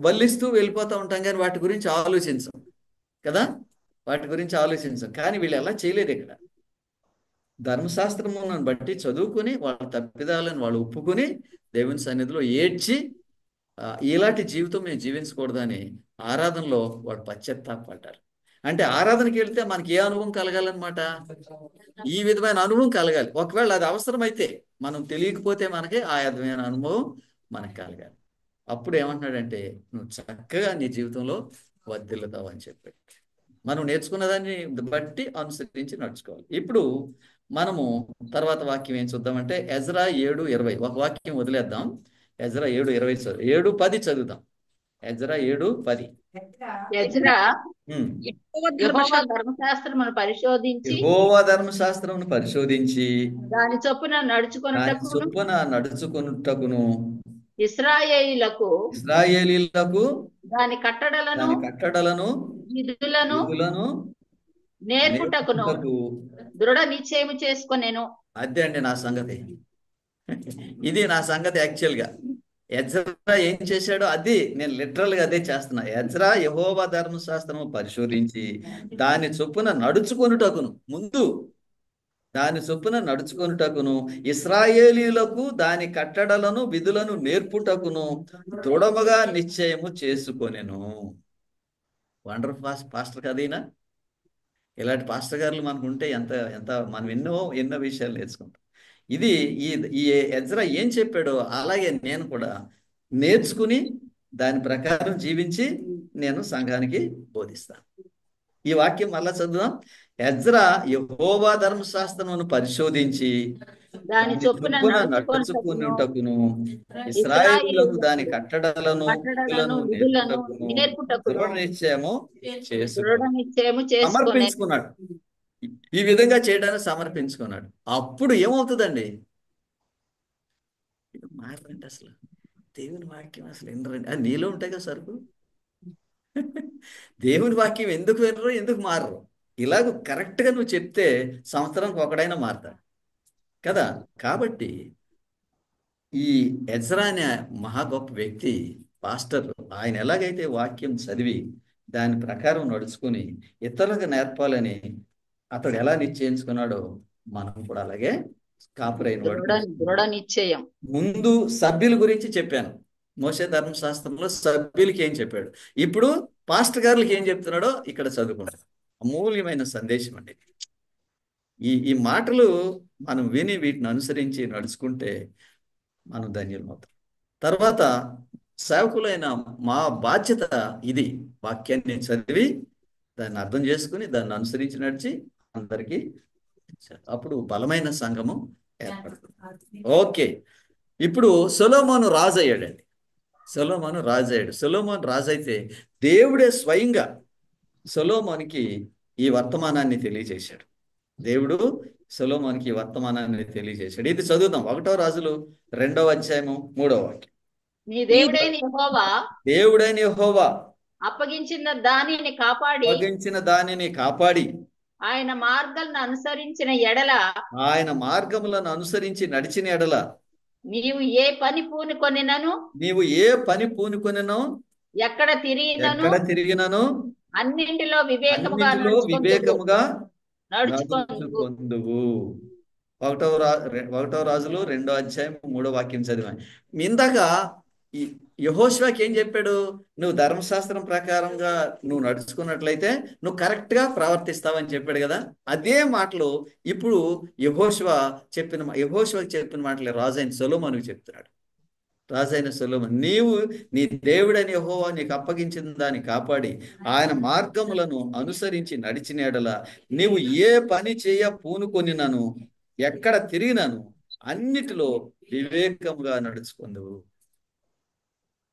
వల్లిస్తూ వెళ్ళిపోతూ ఉంటాం, కానీ వాటి గురించి ఆలోచించం కదా, వాటి గురించి ఆలోచించం. కానీ వీళ్ళు ఎలా చేయలేదు. ఇక్కడ ధర్మశాస్త్రమును బట్టి చదువుకుని వాళ్ళ తప్పిదాలను వాళ్ళు ఒప్పుకొని దేవుని సన్నిధిలో ఏడ్చి ఇలాంటి జీవితం మేము జీవించకూడదని ఆరాధనలో వాడు పశ్చాత్తాపడ్డారు. అంటే ఆరాధనకి వెళ్తే మనకి ఏ అనుభవం కలగాలన్నమాట? ఈ విధమైన అనుభవం కలగాలి. ఒకవేళ అది అవసరమైతే, మనం తెలియకపోతే మనకి ఆ విధమైన అనుభవం మనకు కలగాలి. అప్పుడు ఏమంటున్నాడంటే నువ్వు చక్కగా నీ జీవితంలో వర్ధిల్లుతావు అని చెప్పి మనం నేర్చుకున్న దాన్ని బట్టి అనుసరించి నడుచుకోవాలి. ఇప్పుడు మనము తర్వాత వాక్యం ఏం చూద్దామంటే ఎజ్రా 7:20. ఒక వాక్యం వదిలేద్దాం. ఎజ్రా 7:20 7:10 చదువుదాం. ఎజ్రా 7:10. ఎజ్రా యెహోవా ధర్మశాస్త్రమును పరిశోధించి దాని చొప్పున నడుచుకొనుటకును ఇశ్రాయేలీలకు దాని కట్టడలను విధులను నేర్పుటకును దృఢ నిశ్చయము చేసుకొనెను. అదే అండి నా సంగతి. ఇది నా సంగతి. యాక్చువల్గా ఎజ్రా ఏం చేశాడో అది నేను లిటరల్గా అదే చేస్తున్నా. ఎజ్రా యెహోవా ధర్మశాస్త్రము పరిశోధించి దాని చొప్పున నడుచుకొనుటకును, ముందు దాని చొప్పున నడుచుకొనుటకును, ఇశ్రాయేలీయులకు దాని కట్టడలను విధులను నేర్పుటకును దృఢముగా నిశ్చయము చేసుకొనెను. Wonderful pastor కదైనా. ఇలాంటి పాస్టర్ గారులు మనకు ఉంటే ఎంత ఎంత మనం ఎన్నో విషయాలు నేర్చుకుంటాం. ఇది ఈ ఎజ్రా ఏం చెప్పాడో అలాగే నేను కూడా నేర్చుకుని దాని ప్రకారం జీవించి నేను సంఘానికి బోధిస్తాను. ఈ వాక్యం మళ్ళా చదువుదాం. ఎజ్రా యెహోవా ధర్మశాస్త్రమును పరిశోధించి దాని చొప్పున నడుచుకొనుటకును ఇశ్రాయేలులకు దాని కట్టడలను నేర్పుటకును నిశ్చయము సమర్పించుకున్నాడు. ఈ విధంగా చేయడానికి సమర్పించుకున్నాడు. అప్పుడు ఏమవుతుందండి? మారండి అసలు దేవుని వాక్యం అసలు వినరండి. అది నీలో ఉంటాయి కదా సరుకు. దేవుని వాక్యం ఎందుకు వినరు, ఎందుకు మారరు? ఇలాగ కరెక్ట్గా నువ్వు చెప్తే సంవత్సరానికి ఒకడైనా మారుతాడు కదా. కాబట్టి ఈ ఎజ్రా అనే మహా గొప్ప వ్యక్తి, పాస్టర్, ఆయన ఎలాగైతే వాక్యం చదివి దాని ప్రకారం నడుచుకుని ఇతరులకు నేర్పాలని అతడు ఎలా నిశ్చయించుకున్నాడో మనం కూడా అలాగే కాపురైన దృఢ నిశ్చయం. ముందు సభ్యుల గురించి చెప్పాను. మోషే ధర్మశాస్త్రంలో సభ్యులకి ఏం చెప్పాడు, ఇప్పుడు పాస్టర్ గారులకి ఏం చెప్తున్నాడో ఇక్కడ చదువుకుంటాం. అమూల్యమైన సందేశం అండి. ఈ మాటలు మనం విని వీటిని అనుసరించి నడుచుకుంటే మనం ధన్యులమవుతాం. తర్వాత సేవకులైన మా బాధ్యత ఇది, వాక్యాన్ని చదివి దాన్ని అర్థం చేసుకుని దాన్ని అనుసరించి నడిచి అందరికీ అప్పుడు బలమైన సంఘము ఏర్పడుతుంది. ఓకే, ఇప్పుడు సొలొమోను రాజు అయ్యాడండి. సొలొమోను రాజు అయితే దేవుడే స్వయంగా సొలొమోనుకి ఈ వర్తమానాన్ని తెలియజేశాడు. దేవుడు సొలొమోనుకి ఈ వర్తమానాన్ని తెలియజేశాడు. ఇది చదువుదాం. 1వ రాజులు 2వ అధ్యాయము 3వ వాక్యం. నీ దేవుడైన యెహోవా దేవుడైన యెహోవా అప్పగించిన దానిని కాపాడి అప్పగించిన దానిని కాపాడి ఆయన మార్గాలను అనుసరించిన ఎడల ఆయన మార్గములను అనుసరించి నడిచిన ఎడల నీవు ఏ పని పూనుకొనినను నీవు ఏ పని పూనుకొనెనో ఎక్కడ తిరిగినను ఎక్కడ తిరిగినను అన్నింటిలో వివేకముగా అన్నిటిలో వివేకముగా నడుచుకొందువు. నడుచుకొందువు. 1వ రాజులు 2వ అధ్యాయం 3వ వాక్యం చదివాను. ఇందాక ఈ యెహోషువకి ఏం చెప్పాడు? నువ్వు ధర్మశాస్త్రం ప్రకారంగా నువ్వు నడుచుకున్నట్లయితే నువ్వు కరెక్ట్ గా ప్రవర్తిస్తావని చెప్పాడు కదా. అదే మాటలు ఇప్పుడు యెహోషువకి చెప్పిన మాటలే రాజైన సొలొమోనుకు చెప్తున్నాడు. రాజైన సొలొమోను, నీవు నీ దేవుడైన యెహోవా నీకు అప్పగించిన దాన్ని కాపాడి ఆయన మార్గములను అనుసరించి నడిచిన ఎడల నీవు ఏ పని చేయ పూనుకొనినను ఎక్కడ తిరిగినను అన్నిటిలో వివేకముగా నడుచుకుందువు.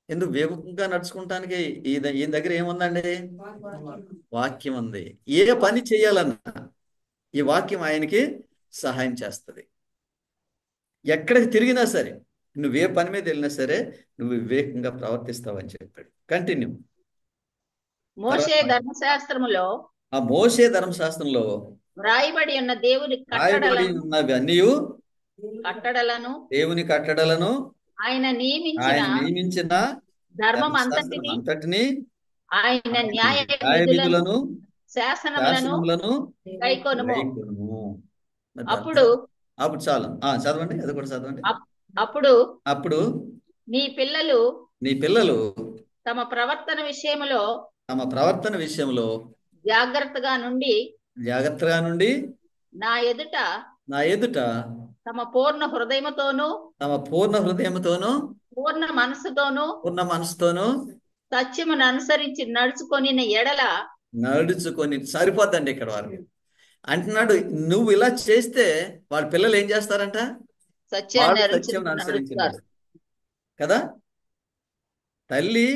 ఎందుకు వివేకంగా నడుచుకుంటానికి ఈయన దగ్గర ఏముందండి? వాక్యం ఉంది. ఏ పని చేయాలన్నా ఈ వాక్యం ఆయనకి సహాయం చేస్తుంది. ఎక్కడికి తిరిగినా సరే, నువ్వే పని మీద వెళ్ళినా సరే నువ్వు వివేకంగా ప్రవర్తిస్తావని చెప్పాడు. కంటిన్యూ. మోషే ధర్మశాస్త్రములో ఆ మోషే ధర్మశాస్త్రంలో వ్రాయబడి ఉన్న దేవుని రాయబడి ఉన్నవి అన్నీ కట్టడలను దేవుని కట్టడలను ఆయన ఆయన నియమించిన ధర్మం ధర్మశాస్త్రం అంతటిని ఆయన న్యాయ విధులను శాసనములను కైకొనుము. అప్పుడు చాలు. చదవండి, అది కూడా చదవండి. అప్పుడు నీ పిల్లలు తమ ప్రవర్తన విషయములో జాగ్రత్తగా నుండి నా ఎదుట తమ పూర్ణ హృదయముతోను పూర్ణ మనసుతోను సత్యమును అనుసరించి నడుచుకొని సరిపోద్దండి. ఇక్కడ వారు అంటున్నాడు, నువ్వు ఇలా చేస్తే వాళ్ళ పిల్లలు ఏం చేస్తారంట? సత్యం అనుసరించినాడు కదా. తల్లి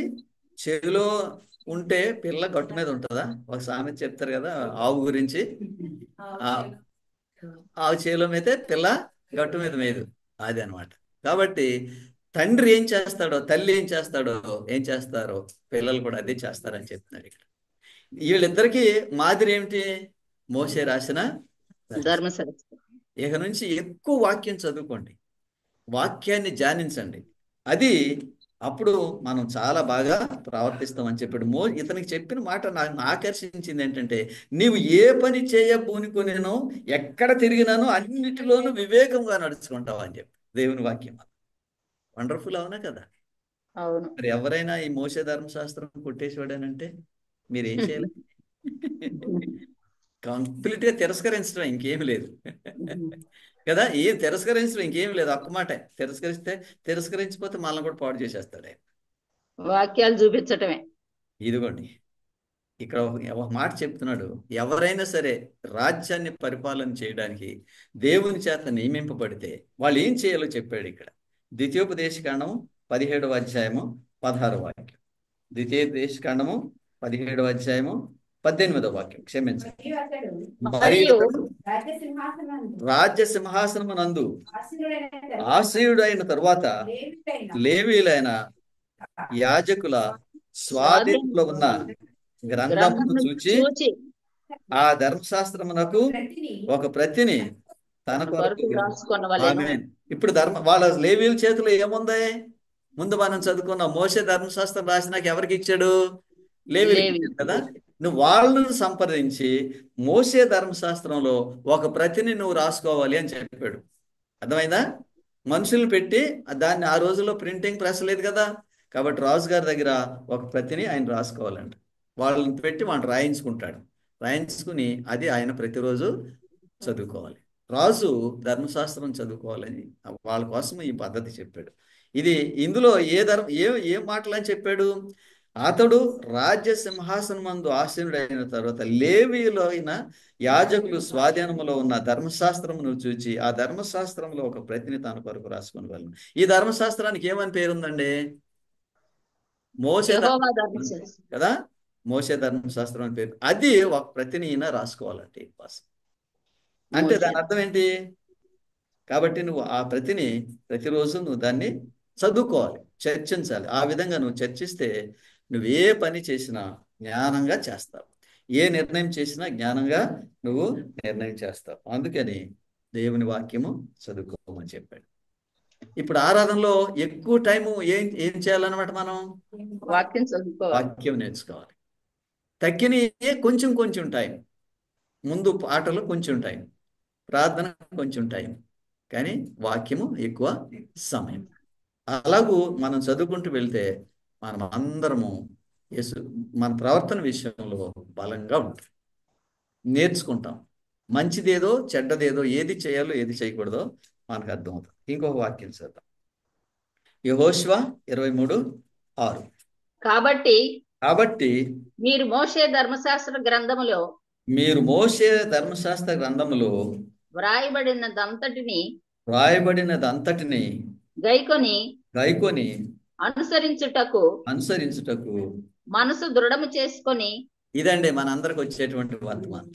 చెవిలో ఉంటే పిల్ల గట్టు మీద ఉంటుందా? ఒక సామెత చెప్తారు కదా ఆవు గురించి. ఆవు చెవిలో మీద పిల్ల గట్టు మీద మేదు, అది అనమాట. కాబట్టి తండ్రి ఏం చేస్తాడో, తల్లి ఏం చేస్తారో పిల్లలు కూడా అదే చేస్తారని చెప్తున్నాడు ఇక్కడ. వీళ్ళిద్దరికి మాదిరి ఏమిటి? మోషే రాసిన ధర్మశాస్త్రం. ఇక నుంచి ఎక్కువ వాక్యం చదువుకోండి, వాక్యాన్ని ధ్యానించండి. అది అప్పుడు మనం చాలా బాగా ప్రవర్తిస్తామని చెప్పాడు. ఇతనికి చెప్పిన మాట నాకు ఆకర్షించింది ఏంటంటే, నీవు ఏ పని పూనుకొనినో ఎక్కడ తిరిగినానో అన్నిటిలోనూ వివేకంగా నడుచుకుంటావు అని చెప్పి దేవుని వాక్యం. వండర్ఫుల్, అవునా కదా? అవును. మరి ఎవరైనా ఈ మోషే ధర్మశాస్త్రం కొట్టేసేవాడనంటే మీరేం చేయాలి? కంప్లీట్ గా తిరస్కరించడం, ఇంకేమి లేదు కదా. ఏం తిరస్కరించడం ఇంకేమి లేదు. ఒక్క మాట తిరస్కరించిపోతే మనల్ని కూడా పాడు చేసేస్తాడు ఆయన. వాక్యాలు చూపించటమే. ఇదిగోండి, ఇక్కడ ఒక మాట చెప్తున్నాడు. ఎవరైనా సరే రాజ్యాన్ని పరిపాలన చేయడానికి దేవుని చేత నియమింపబడితే వాళ్ళు ఏం చేయాలో చెప్పాడు ఇక్కడ. ద్వితీయోపదేశకాండము 17వ అధ్యాయము 16వ వాక్యం. ద్వితీయోపదేశకాండము 17వ అధ్యాయము 18వ వాక్యం. క్షమించండి. మరియు రాజ్య సింహాసనమునందు ఆసీనుడైన తరువాత లేవీలైన యాజకుల స్వాధీనంలో ఉన్న గ్రంథమును చూచి ఆ ధర్మశాస్త్రమునకు ఒక ప్రతిని తన కొరకు. ఇప్పుడు వాళ్ళ లేవీల చేతిలో ఏముంది? ముందు మనం చదువుకున్న మోషే ధర్మశాస్త్రం రాసినాక ఎవరికి ఇచ్చాడు? లేవీలు కదా. నువ్వు వాళ్ళను సంప్రదించి మోషే ధర్మశాస్త్రంలో ఒక ప్రతిని నువ్వు రాసుకోవాలి అని చెప్పాడు. అర్థమైందా? మనుషులు పెట్టి దాన్ని, ఆ రోజుల్లో ప్రింటింగ్ ప్రెస్ లేదు కదా, కాబట్టి రాజుగారి దగ్గర ఒక ప్రతిని ఆయన రాసుకోవాలంట. వాళ్ళని పెట్టి వాడిని రాయించుకుని అది ఆయన ప్రతిరోజు చదువుకోవాలి. రాజు ధర్మశాస్త్రం చదువుకోవాలని వాళ్ళ కోసం ఈ పద్ధతి చెప్పాడు. ఇందులో ఏ మాటలు అని చెప్పాడు? అతడు రాజ్య సింహాసనమందు ఆసీనుడైన తర్వాత లేవీయులైన యాజకులు స్వాధీనములో ఉన్న ధర్మశాస్త్రమును చూచి ఆ ధర్మశాస్త్రంలో ఒక ప్రతిని తన కొరకు రాసుకుని వెళ్ళను. ఈ ధర్మశాస్త్రానికి ఏమని పేరుందండి? మోషే కదా. మోషే ధర్మశాస్త్రం అని పేరు. అది ఒక ప్రతిని ఈయన రాసుకోవాలంటే ఈ పాస్. అంటే మోషే దాని అర్థం ఏంటి? కాబట్టి నువ్వు ఆ ప్రతిని ప్రతిరోజు నువ్వు దాన్ని చదువుకోవాలి, చర్చించాలి. ఆ విధంగా నువ్వు చర్చిస్తే నువ్వు ఏ పని చేసినా జ్ఞానంగా చేస్తావు, ఏ నిర్ణయం చేసినా జ్ఞానంగా నువ్వు నిర్ణయం చేస్తావు. అందుకని దేవుని వాక్యము చదువుకోమని చెప్పాడు. ఇప్పుడు ఆరాధనలో ఎక్కువ టైము ఏం ఏం చేయాలన్నమాట? మనం వాక్యం చదువుకోవాలి. వాక్యం నేర్చుకోవాలి. తక్కిన కొంచెం కొంచెం టైం, ముందు పాటలు కొంచెం టైం, ప్రార్థన కొంచెం టైం, కానీ వాక్యము ఎక్కువ సమయం. అలాగూ మనం చదువుకుంటూ వెళ్తే మనం అందరము మన ప్రవర్తన విషయంలో బలంగా ఉంటాం, నేర్చుకుంటాం. మంచిదేదో చెడ్డదేదో, ఏది చేయాలో ఏది చేయకూడదో మనకు అర్థమవుతుంది. ఇంకొక వాక్యం చదువుతాం, యెహోషువ 23:6. కాబట్టి మీరు మోషే ధర్మశాస్త్ర గ్రంథములో ధర్మశాస్త్ర గ్రంథములో వ్రాయబడినదంతటిని వ్రాయబడినదంతటిని గైకొని అనుసరించుటకు మనసు దృఢము చేసుకొని. ఇదండి మనందరికి వచ్చేటువంటి వర్తమానం.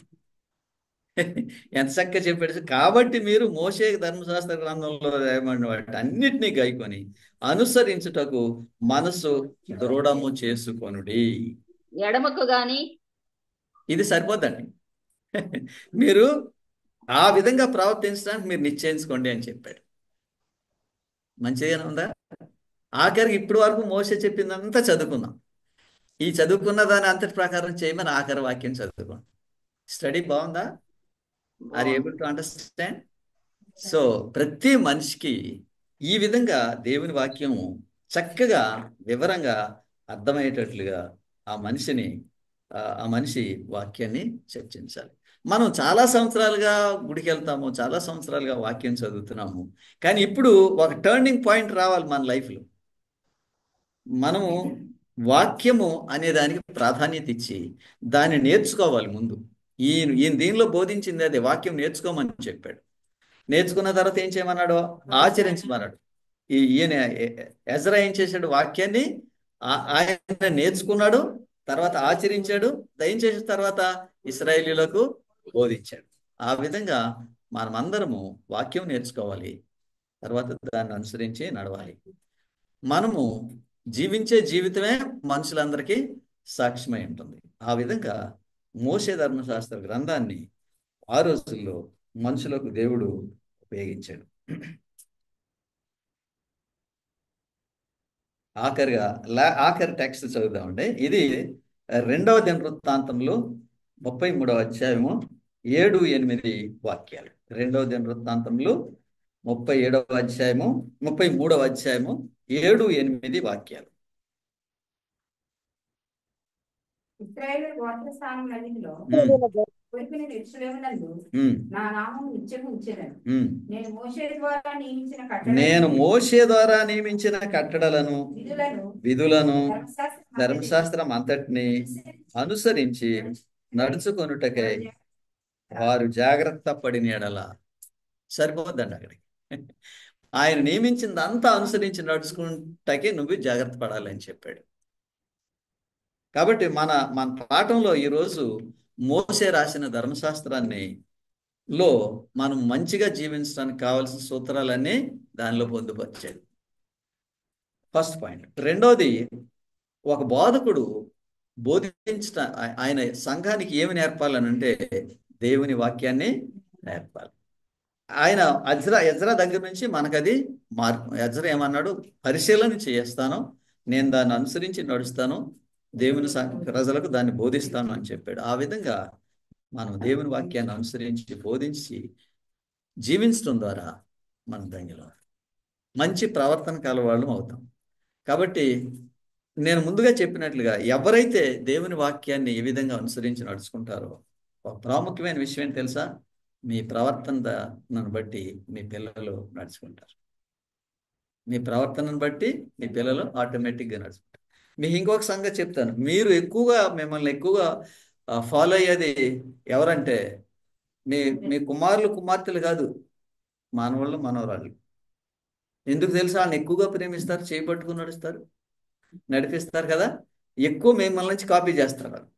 ఎంత చక్కగా చెప్పాడు. కాబట్టి మీరు మోషే ధర్మశాస్త్ర గ్రంథంలో రాయబడిన వాటి అన్నిటినీ గైకొని అనుసరించుటకు మనసు దృఢము చేసుకొనుడి. ఎడమకు గాని ఇది సరిపోద్దండి. మీరు ఆ విధంగా ప్రవర్తించడానికి మీరు నిశ్చయించుకోండి అని చెప్పాడు. మంచిగానే ఉందా? ఆఖరికి ఇప్పటి వరకు మోషే చెప్పిందంతా చదువుకుందాం. ఈ చదువుకున్న దాని అంతటి ప్రకారం చేయమని ఆఖరి వాక్యం చదువుకోండి. స్టడీ బాగుందా? Are able to understand? So ప్రతి మనిషికి ఈ విధంగా దేవుని వాక్యం చక్కగా వివరంగా అర్థమయ్యేటట్లుగా ఆ మనిషి వాక్యాన్ని చర్చించాలి. మనం చాలా సంవత్సరాలుగా గుడికి వెళ్తాము, చాలా సంవత్సరాలుగా వాక్యం చదువుతున్నాము, కానీ ఇప్పుడు ఒక టర్నింగ్ పాయింట్ రావాలి మన లైఫ్లో. మనము వాక్యము అనే దానికి ప్రాధాన్యత ఇచ్చి దాన్ని నేర్చుకోవాలి. ముందు ఈయన దీనిలో బోధించింది అదే, వాక్యం నేర్చుకోమని చెప్పాడు. నేర్చుకున్న తర్వాత ఏం చేయమన్నాడు? ఆచరించమన్నాడు. ఈయన ఎజ్రా ఏం చేశాడు? వాక్యాన్ని ఆయన నేర్చుకున్నాడు, తర్వాత ఆచరించాడు, ఏం చేసిన తర్వాత ఇశ్రాయేలీయులకు బోధించాడు. ఆ విధంగా మనమందరము వాక్యం నేర్చుకోవాలి, తర్వాత దాన్ని అనుసరించి నడవాలి. మనము జీవించే జీవితమే మనుషులందరికీ సాక్ష్యమై ఉంటుంది. ఆ విధంగా మోషే ధర్మశాస్త్ర గ్రంథాన్ని ఆ రోజుల్లో మనుషులకు దేవుడు ఉపయోగించాడు. ఆఖరి టెక్స్ట్ చదువుదామండి. ఇది 2వ దినవృత్తాంతంలో 33వ అధ్యాయము 7-8 వాక్యాలు. 2వ దినవృత్తాంతంలో 37వ అధ్యాయము 33వ అధ్యాయము 7-8 వాక్యాలు. ఇశ్రాయేలు గోత్రస్థానం నదిలో కొరికిన యెరూషలేమునందు నా నామము నిత్యము ఉంచెదను. నేను మోషే ద్వారా నియమించిన కట్టడలను విధులను ధర్మశాస్త్రం అంతటిని అనుసరించి నడుచుకొనుటకై వారు జాగ్రత్త పడిన ఎడల. సరిపోద్దండి అక్కడికి. ఆయన నియమించిందంతా అనుసరించి నడుచుకుంటాకే నువ్వు జాగ్రత్త పడాలని చెప్పాడు. కాబట్టి మన పాఠంలో ఈరోజు మోషే రాసిన ధర్మశాస్త్రాన్ని మనం మంచిగా జీవించడానికి కావాల్సిన సూత్రాలన్నీ దానిలో పొందుపరిచాడు. First point. రెండోది, ఒక బోధకుడు ఆయన సంఘానికి ఏమి నేర్పాలనంటే దేవుని వాక్యాన్ని నేర్పాలి. ఆయన ఎజ్రా దగ్గర నుంచి మనకది ఎజ్రా ఏమన్నాడు? పరిశీలన చేస్తాను, నేను దాన్ని అనుసరించి నడుస్తాను, దేవుని ప్రజలకు దాన్ని బోధిస్తాను అని చెప్పాడు. ఆ విధంగా మనం దేవుని వాక్యాన్ని అనుసరించి బోధించి జీవించడం ద్వారా మనం ధన్యులం, మంచి ప్రవర్తన కలవాళ్ళం అవుతాం. కాబట్టి నేను ముందుగా చెప్పినట్లుగా ఎవరైతే దేవుని వాక్యాన్ని ఏ విధంగా అనుసరించి నడుచుకుంటారో, ఒక ప్రాముఖ్యమైన విషయం ఏంటి తెలుసా? మీ ప్రవర్తనను బట్టి మీ పిల్లలు నడుచుకుంటారు. మీ ప్రవర్తనను బట్టి మీ పిల్లలు ఆటోమేటిక్గా నడుచుకుంటారు. మీకు ఇంకొక సంగతి చెప్తాను. మిమ్మల్ని ఎక్కువగా ఫాలో అయ్యేది ఎవరంటే మీ కుమారులు కుమార్తెలు కాదు, మానవాళ్ళు మనవరాళ్ళు. ఎందుకు తెలుసా? వాళ్ళని ఎక్కువగా ప్రేమిస్తారు, చేపట్టుకుని నడిపిస్తారు కదా. ఎక్కువ మిమ్మల్ని నుంచి కాపీ చేస్తారు వాళ్ళు.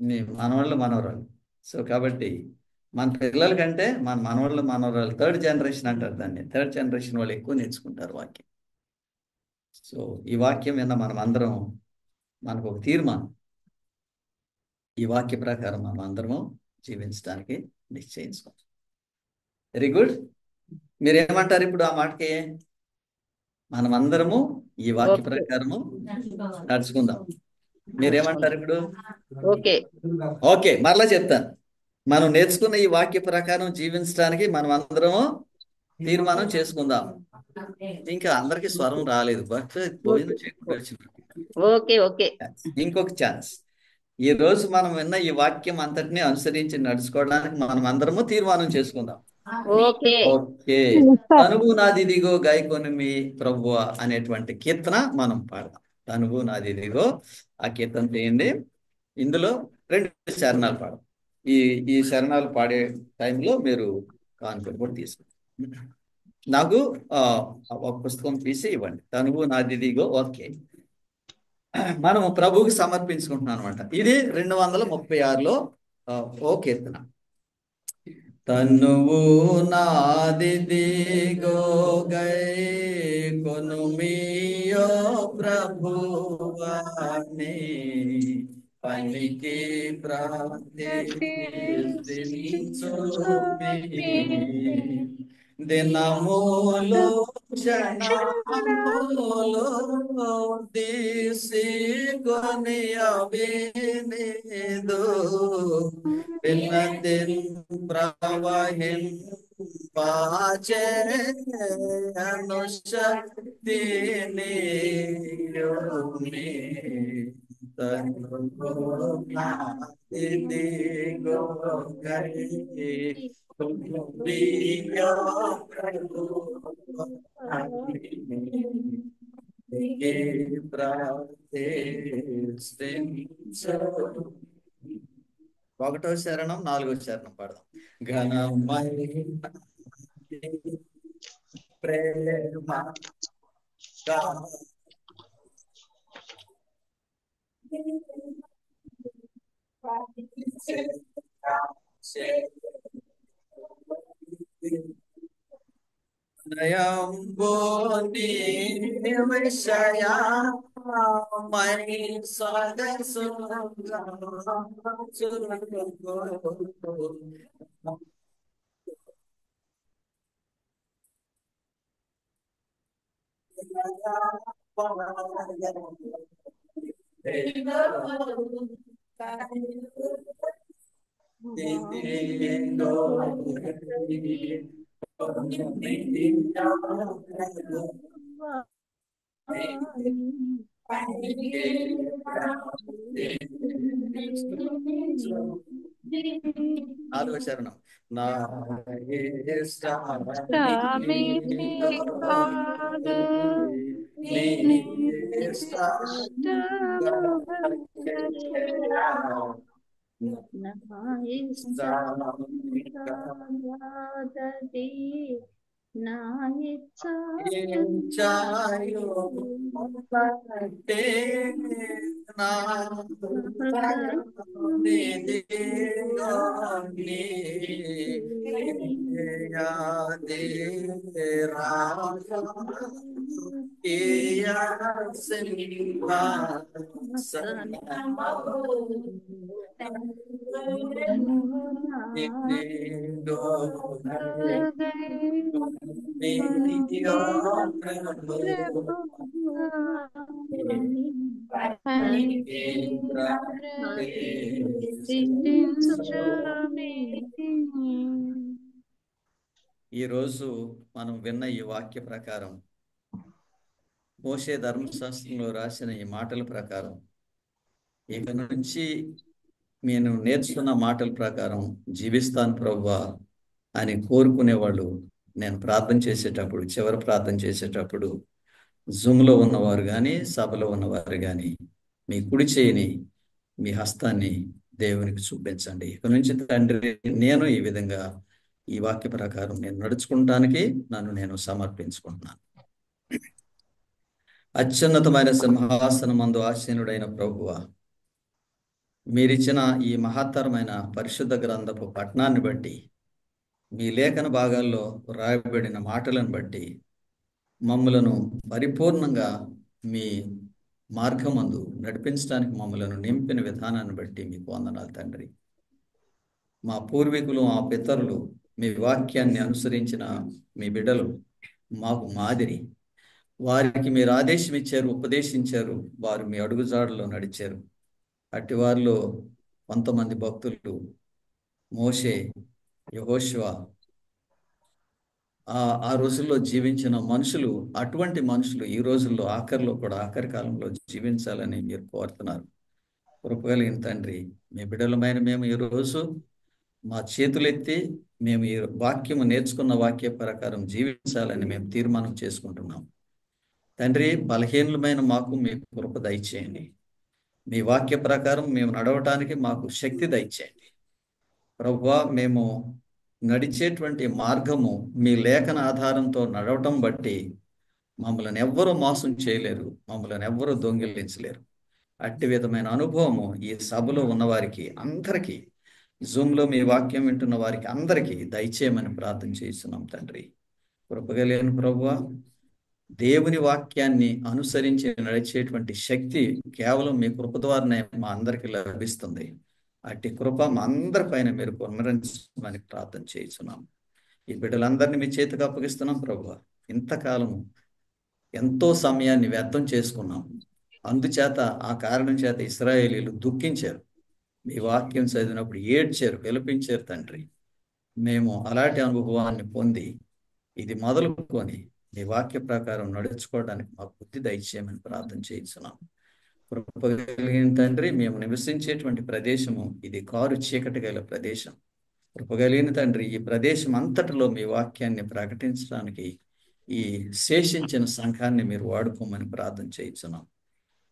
మీ మనవాళ్ళు మనవరాలు. సో కాబట్టి మన పిల్లల కంటే మన మనవాళ్ళు మనవరాలు థర్డ్ జనరేషన్ అంటారు దాన్ని. థర్డ్ జనరేషన్ వాళ్ళు ఎక్కువ నేర్చుకుంటారు వాక్యం. సో ఈ వాక్యం విన్న మనం అందరం, మనకు ఒక తీర్మానం, ఈ వాక్య ప్రకారం మనం అందరము జీవించడానికి నిశ్చయించుకోండి. Very good. మీరేమంటారు ఇప్పుడు ఆ మాటకి? మనమందరము ఈ వాక్య ప్రకారము నడుచుకుందాం. మీరేమంటారు ఇప్పుడు? ఓకే. ఓకే, మరలా చెప్తాను. మనం నేర్చుకున్న ఈ వాక్య ప్రకారం జీవించడానికి మనం అందరము తీర్మానం చేసుకుందాం. ఇంకా అందరికి స్వరం రాలేదు, బట్ పోయిన ఓకే. ఓకే. ఇంకొక ఛాన్స్. ఈ రోజు మనం విన్న ఈ వాక్యం అంతటిని అనుసరించి నడుచుకోవడానికి మనం అందరము తీర్మానం చేసుకుందాం. ఓకే. ఓకే. తనువు నాదిదిగో గాయకొని మీ ప్రభువా అనేటువంటి కీర్తన మనం పాడదాం. తనువు నాదిదిగో ఆ కీర్తన చేయండి. ఇందులో 2 శరణాలు పాడదాం. ఈ శరణాలు పాడే టైంలో మీరు కానుక కూడా తీసుకోండి. నాకు ఒక పుస్తకం తీసి ఇవ్వండి. తనువు నాదిదిగో. ఓకే, మనము ప్రభువుకి సమర్పించుకుంటున్నాం అనమాట. ఇది 236లో ఓ కీర్తన. తనువు నాదిదిగో గైకొను మీయో ప్రభువాని పనికి ప్రార్థించుమి దినములో క్షణములో తీసుకొని అవినిదు పిల్లదిన్ ప్రవహిం పాచే అనుశక్తిని ఇదిగో గై ఒకటో శరణం 4వ శరణం పాడదాం. ఘనమై ప్రేమ నయంబోని విషయా మై సదసు నాలుగో శరణం. నా ఈరోజు మనం విన్న ఈ వాక్య ప్రకారం, మోషే ధర్మశాస్త్రంలో రాసిన ఈ మాటల ప్రకారం, ఇక నుంచి నేను నేర్చుకున్న మాటల ప్రకారం జీవిస్తాను ప్రభువా అని కోరుకునేవాళ్ళు, నేను ప్రార్థన చేసేటప్పుడు, చివరి ప్రార్థన చేసేటప్పుడు జూమ్లో ఉన్నవారు కానీ సభలో ఉన్నవారు కానీ మీ కుడి చేయిని, మీ హస్తాన్ని దేవునికి చూపించండి. ఇక నుంచి తండ్రి, నేను ఈ విధంగా ఈ వాక్య ప్రకారం నేను నడుచుకుంటానికి నన్ను నేను సమర్పించుకుంటున్నాను. అత్యున్నతమైన సింహాసనమందు ఆసీనుడైన ప్రభువా, మీరిచ్చిన ఈ మహత్తరమైన పరిశుద్ధ గ్రంథపు పఠనాన్ని బట్టి, మీ లేఖన భాగాల్లో రాయబడిన మాటలను బట్టి మమ్మలను పరిపూర్ణంగా మీ మార్గమందు నడిపించడానికి మమ్మలను నింపిన విధానాన్ని బట్టి మీకు వందనాలు తండ్రి. మా పూర్వీకులు, మా పితరులు మీ వాక్యాన్ని అనుసరించిన మీ బిడ్డలు మాకు మాదిరి. వారికి మీరు ఆదేశం ఇచ్చారు, ఉపదేశించారు, వారు మీ అడుగుజాడలో నడిచారు. అట్టి వారిలో కొంతమంది భక్తులు మోషే, యెహోషువ, ఆ రోజుల్లో జీవించిన మనుషులు, అటువంటి మనుషులు ఈ రోజుల్లో ఆఖరి కాలంలో జీవించాలని మీరు కోరుతున్నారు. కృపగలిగిన తండ్రి, మీ బిడ్డలమైన మేము ఈరోజు మా చేతులెత్తి మేము ఈ వాక్యము నేర్చుకున్న వాక్య ప్రకారం జీవించాలని మేము తీర్మానం చేసుకుంటున్నాం. తండ్రి, బలహీనులమైన మాకు మీ కృప దయచేయండి. మీ వాక్య ప్రకారం మేము నడవటానికి మాకు శక్తి దయచేయండి. ప్రభువా, మేము నడిచేటువంటి మార్గము మీ లేఖన ఆధారంతో నడవటం బట్టి మమ్మల్ని ఎవ్వరూ మోసం చేయలేరు, మమ్మల్ని ఎవ్వరూ దొంగిలించలేరు. అట్టి విధమైన అనుభవము ఈ సభలో ఉన్నవారికి అందరికీ, జూమ్లో మీ వాక్యం వింటున్న వారికి అందరికీ దయచేయమని ప్రార్థన చేస్తున్నాం తండ్రి. కృపగలిగిన ప్రభువా, దేవుని వాక్యాన్ని అనుసరించి నడిచేటువంటి శక్తి కేవలం మీ కృప ద్వారానే మా అందరికీ లభిస్తుంది. అట్టి కృప మా అందరిపైన మీరు కుమ్మరించమని ప్రార్థన చేస్తున్నాం. ఈ బిడ్డలందరినీ మీ చేతికి అప్పగిస్తున్నాం ప్రభువా. ఇంతకాలము ఎంతో సమయాన్ని వ్యర్థం చేసుకున్నాం. అందుచేత, ఆ కారణం చేత ఇశ్రాయేలీయులు దుఃఖించారు, మీ వాక్యం చదివినప్పుడు ఏడ్చారు, విలపించారు తండ్రి. మేము అలాంటి అనుభవాన్ని పొంది ఇది మొదలుకొని మీ వాక్య ప్రకారం నడుచుకోవడానికి మాకు బుద్ధి దయచేయమని ప్రార్థన చేస్తున్నాం. కృప కలిగిన తండ్రి, మేము నివసించేటువంటి ప్రదేశము ఇది కారు చీకటి గల ప్రదేశం. కృప కలిగిన తండ్రి, ఈ ప్రదేశం అంతటిలో మీ వాక్యాన్ని ప్రకటించడానికి ఈ శేషించిన సంఘాన్ని మీరు వాడుకోమని ప్రార్థన చేస్తున్నాం.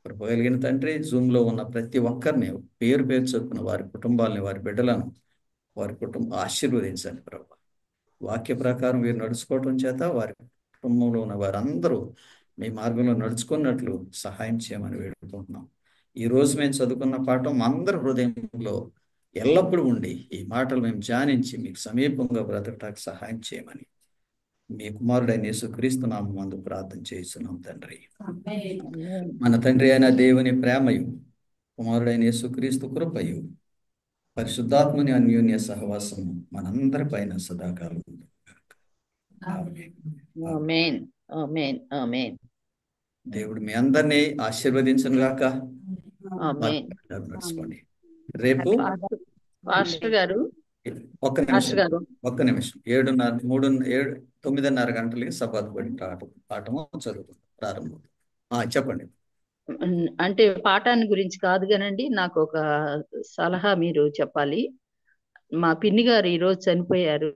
కృప కలిగిన తండ్రి, జూమ్లో ఉన్న ప్రతి ఒక్కరిని పేరు పేరు చొప్పున వారి కుటుంబాలని, వారి బిడ్డలను, వారి ఆశీర్వదించండి ప్రభు. వాక్య ప్రకారం వీరు నడుచుకోవటం చేత వారి కుటుంబంలో ఉన్న వారందరూ మీ మార్గంలో నడుచుకున్నట్లు సహాయం చేయమని వేడుకుంటున్నాం. ఈ రోజు మేము చదువుకున్న పాఠం అందరి హృదయంలో ఎల్లప్పుడూ ఉండి ఈ మాటలు మేము ధ్యానించి మీకు సమీపంగా బ్రతకటానికి సహాయం చేయమని మీ కుమారుడైన యేసుక్రీస్తు నామమునందు ప్రార్థన చేస్తున్నాం తండ్రి. మన తండ్రి అయిన దేవుని ప్రేమయు, కుమారుడైన యేసుక్రీస్తు కృపయు, పరిశుద్ధాత్మని అన్యోన్య సహవాసము మనందరి పైన సదాకాలం. ఆమేన్, ఆమేన్, ఆమేన్. దేవుడు మీ అందరినీ ఆశీర్వదించను గాక. ఆమేన్. నడుచుకోండి. రేపు పాస్టర్ గారు, ఒక్క నిమిషం 9:30 గంటలకి సభాపడి పాఠము చదువుతుంది ప్రారంభం. చెప్పండి. అంటే పాఠాన్ని గురించి కాదు కానండి, నాకు ఒక సలహా మీరు చెప్పాలి. మా పిన్ని గారు ఈరోజు చనిపోయారు.